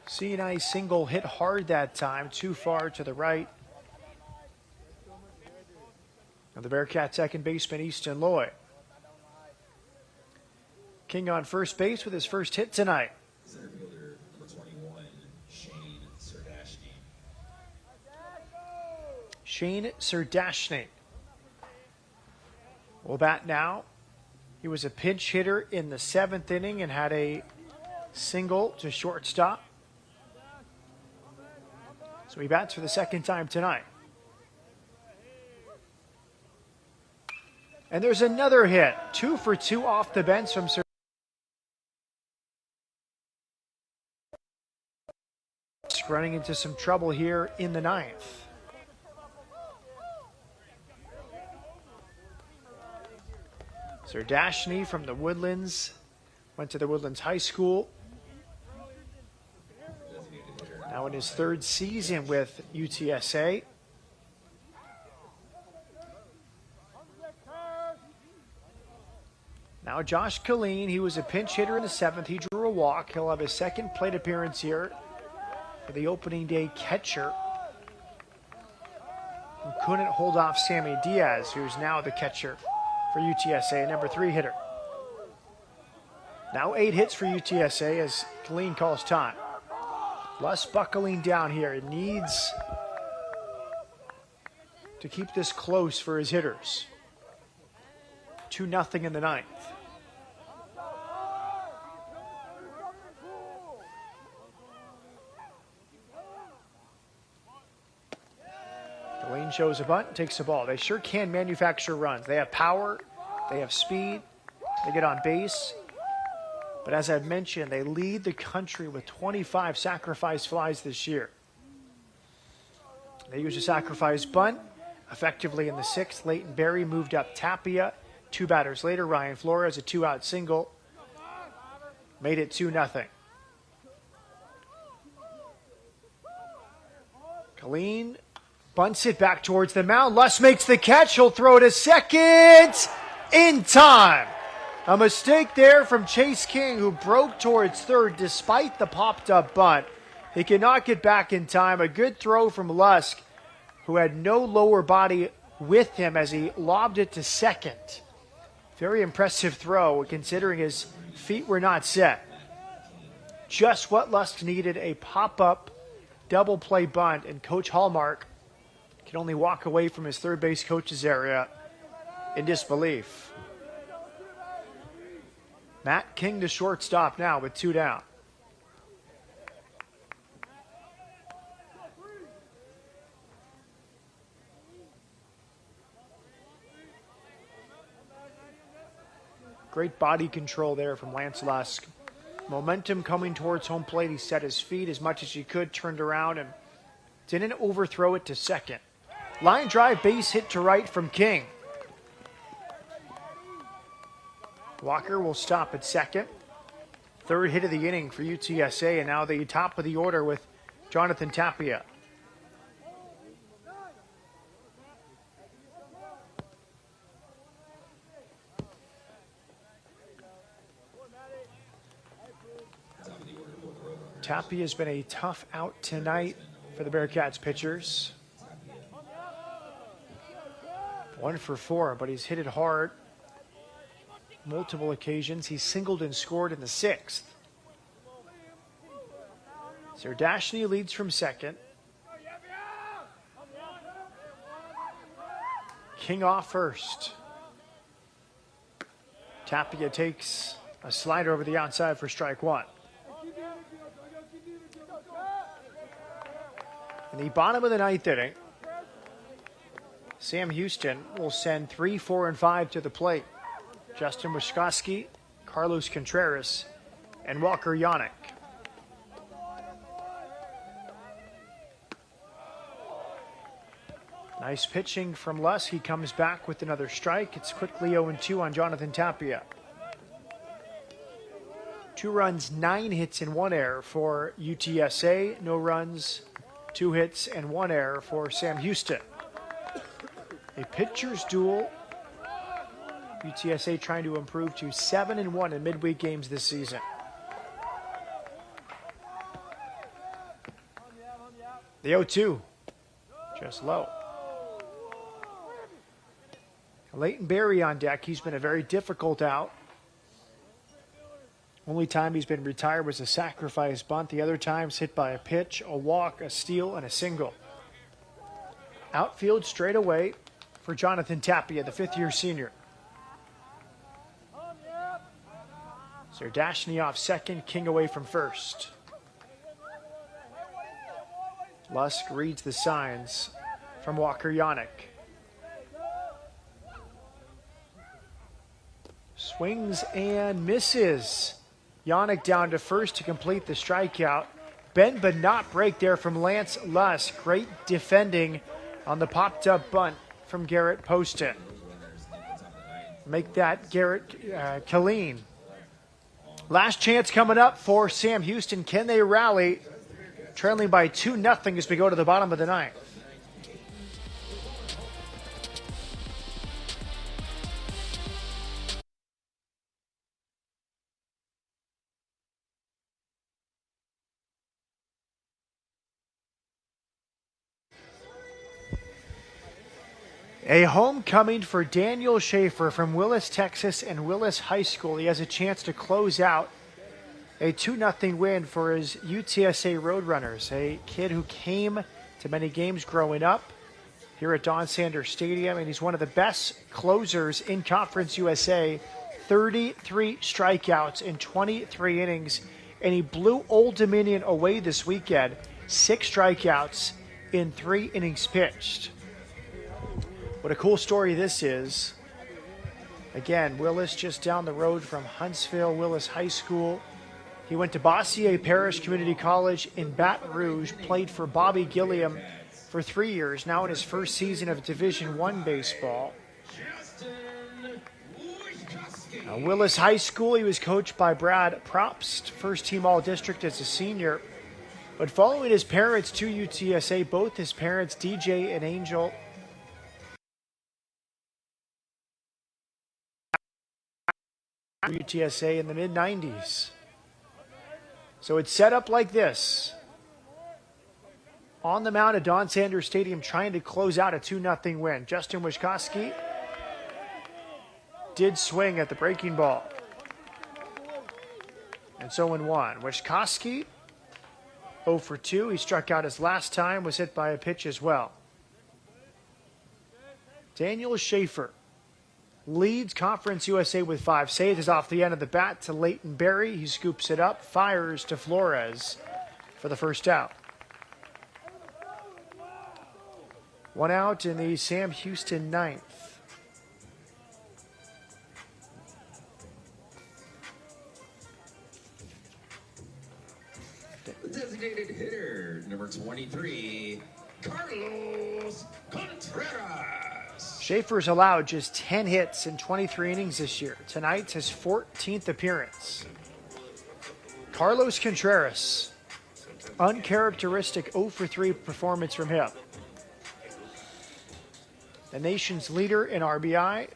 C&I single hit hard that time, too far to the right. And the Bearcat second baseman, Easton Lloyd. King on first base with his first hit tonight. Center fielder number 21, Shane Serdashny. Shane Serdashny will bat now. He was a pinch hitter in the 7th inning and had a single to shortstop. So he bats for the second time tonight. And there's another hit. 2 for 2 off the bench from Serdashny. Running into some trouble here in the 9th. Serdashny from the Woodlands, went to the Woodlands High School. Now in his 3rd season with UTSA. Now Josh Killeen, he was a pinch hitter in the 7th. He drew a walk. He'll have his second plate appearance here for the opening day catcher, who couldn't hold off Sammy Diaz, who's now the catcher for UTSA, number 3 hitter. Now 8 hits for UTSA as Killeen calls time. Lusk buckling down here. It needs to keep this close for his hitters. 2-0 in the 9th. Killeen shows a bunt, takes the ball. They sure can manufacture runs. They have power, They have speed. They get on base. But as I've mentioned, they lead the country with 25 sacrifice flies this year. They use a sacrifice bunt effectively in the sixth. Leighton Berry moved up Tapia. 2 batters later, Ryan Flores, a 2-out single, made it 2-0. Colleen bunts it back towards the mound. Lusk makes the catch. He'll throw to second in time. A mistake there from Chase King, who broke towards third despite the popped-up bunt. He cannot get back in time. A good throw from Lusk, who had no lower body with him as he lobbed it to second. Very impressive throw, considering his feet were not set. Just what Lusk needed, a pop-up double play bunt, and Coach Hallmark can only walk away from his third base coach's area in disbelief. Matt King to shortstop now with 2 down. Great body control there from Lance Lusk. Momentum coming towards home plate. He set his feet as much as he could, turned around, and didn't overthrow it to second. Line drive, base hit to right from King. Walker will stop at second. Third hit of the inning for UTSA, and now the top of the order with Jonathan Tapia. Tapia has been a tough out tonight for the Bearcats pitchers. 1 for 4, but he's hit it hard. Multiple occasions. He singled and scored in the 6th. Zerdashny leads from second. King off first. Tapia takes a slider over the outside for strike 1. In the bottom of the 9th inning, Sam Houston will send 3, 4, and 5 to the plate. Justin Wyszkowski, Carlos Contreras, and Walker Yannick. Nice pitching from Lusk. He comes back with another strike. It's quickly 0-2 on Jonathan Tapia. 2 runs, 9 hits, and 1 error for UTSA. No runs, 2 hits, and 1 error for Sam Houston. A pitcher's duel. UTSA trying to improve to 7-1 in midweek games this season. The 0-2, just low. Leighton Berry on deck. He's been a very difficult out. Only time he's been retired was a sacrifice bunt. The other times hit by a pitch, a walk, a steal, and a single. Outfield straight away for Jonathan Tapia, the 5th-year senior. Zerdashny off second, King away from first. Lusk reads the signs from Walker Yannick. Swings and misses. Yannick down to first to complete the strikeout. Bend but not break there from Lance Lusk. Great defending on the popped-up bunt from Garrett Poston. Make that Garrett Killeen. Last chance coming up for Sam Houston. Can they rally? Trailing by 2-0 as we go to the bottom of the 9th. A homecoming for Daniel Schaefer from Willis, Texas, and Willis High School. He has a chance to close out a 2-0 win for his UTSA Roadrunners, a kid who came to many games growing up here at Don Sanders Stadium, and he's one of the best closers in Conference USA. 33 strikeouts in 23 innings, and he blew Old Dominion away this weekend. 6 strikeouts in 3 innings pitched. What a cool story this is. Again, Willis just down the road from Huntsville Willis High School. He went to Bossier Parish Community College in Baton Rouge, played for Bobby Gilliam for 3 years, now in his first season of Division I baseball. Willis High School, he was coached by Brad Propst, first-team All-District as a senior. But following his parents to UTSA, both his parents, DJ and Angel, UTSA in the mid-90s. So it's set up like this. On the mound at Don Sanders Stadium, trying to close out a 2-0 win. Justin Wyszkowski did swing at the breaking ball. And so in one. Wyszkowski, 0 for 2. He struck out his last time, was hit by a pitch as well. Daniel Schaefer leads Conference USA with 5 saves. Is off the end of the bat to Leighton Berry. He scoops it up, fires to Flores for the first out. 1 out in the Sam Houston ninth. The designated hitter, number 23, Carlos Contreras. Schaefer's allowed just 10 hits in 23 innings this year. Tonight's his 14th appearance. Carlos Contreras, uncharacteristic 0 for 3 performance from him. The nation's leader in RBI.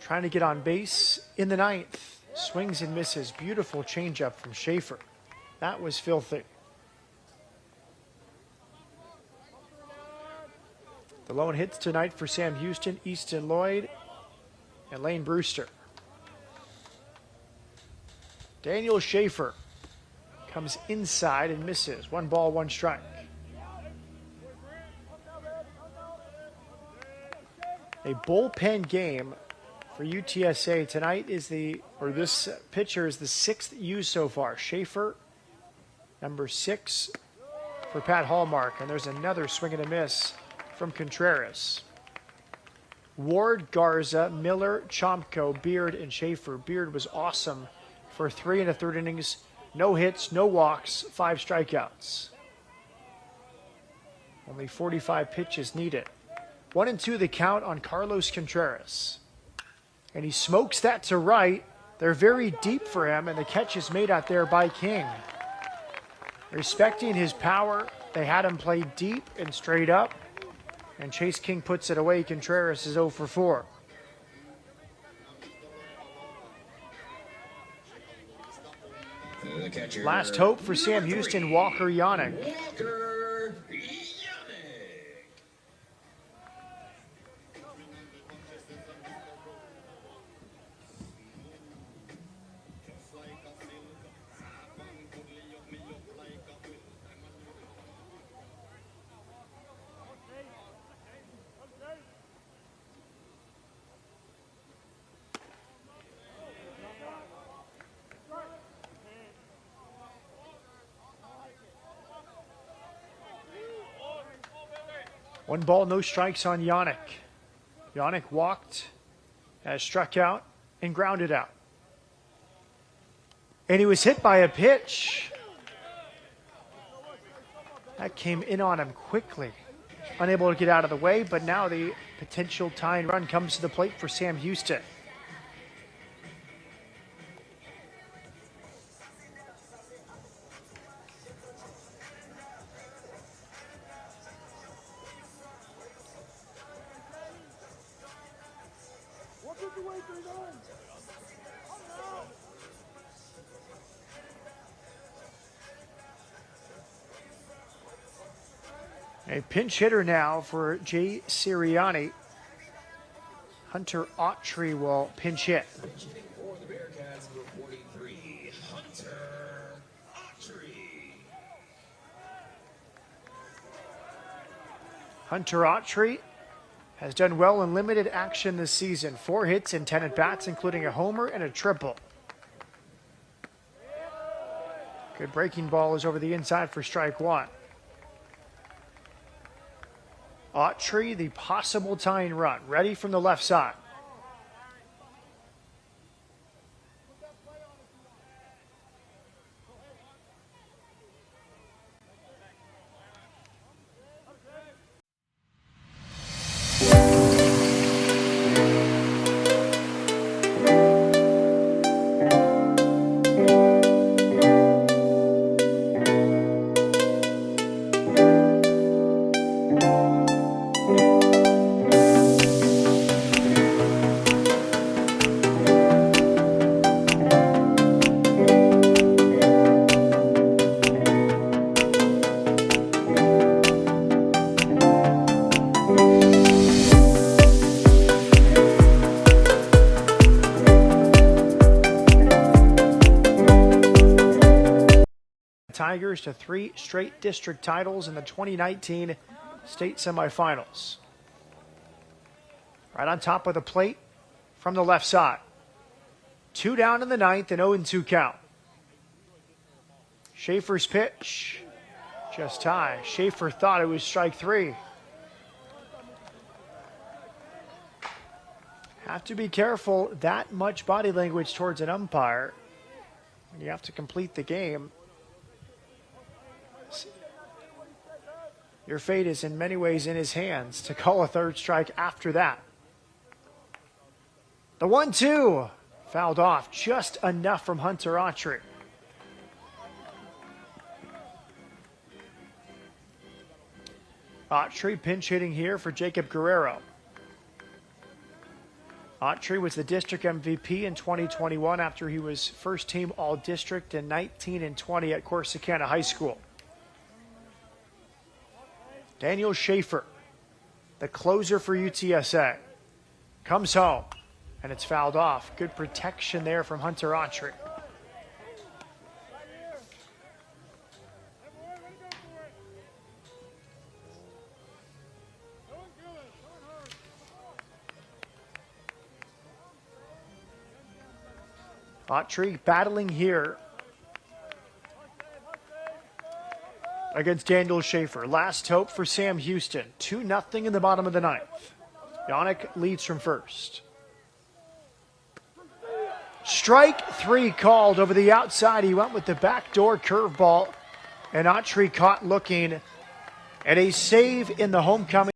Trying to get on base in the ninth. Swings and misses. Beautiful changeup from Schaefer. That was filthy. The lone hits tonight for Sam Houston, Easton Lloyd, and Lane Brewster. Daniel Schaefer comes inside and misses. 1 ball, 1 strike. A bullpen game for UTSA tonight is this pitcher is the 6th used so far. Schaefer, number 6 for Pat Hallmark, and there's another swing and a miss from Contreras. Ward, Garza, Miller, Chomko, Beard, and Schaefer. Beard was awesome for 3 1/3 innings. No hits, no walks, 5 strikeouts. Only 45 pitches needed. 1-2 the count on Carlos Contreras. And he smokes that to right. They're very deep for him, and the catch is made out there by King. Respecting his power, they had him play deep and straight up, and Chase King puts it away. Contreras is 0 for 4. Last hope for Sam Houston, Walker Yannick. One ball, no strikes on Yannick. Yannick walked, has struck out, and grounded out. And he was hit by a pitch. That came in on him quickly. Unable to get out of the way, but now the potential tying run comes to the plate for Sam Houston. A pinch hitter now for Jay Sirianni. Hunter Autry will pinch hit. For the Bearcats, number 43, Hunter Autry. Hunter Autry has done well in limited action this season. 4 hits and 10 at-bats, including a homer and a triple. Good breaking ball is over the inside for strike 1. Autry, the possible tying run, ready from the left side. Tigers to 3 straight district titles in the 2019 state semifinals. Right on top of the plate from the left side. 2 down in the ninth and 0-2 count. Schaefer's pitch. Just high. Schaefer thought it was strike 3. Have to be careful. That much body language towards an umpire. You have to complete the game. Your fate is in many ways in his hands to call a third strike after that. The 1-2 fouled off just enough from Hunter Autry. Autry pinch hitting here for Jacob Guerrero. Autry was the district MVP in 2021 after he was first team all-district in 19 and 20 at Corsicana High School. Daniel Schaefer, the closer for UTSA, comes home, and it's fouled off. Good protection there from Hunter Autry. Autry battling here against Daniel Schaefer. Last hope for Sam Houston. 2-0 in the bottom of the ninth. Yannick leads from first. Strike 3 called over the outside. He went with the backdoor curveball, and Autry caught looking at a save in the homecoming.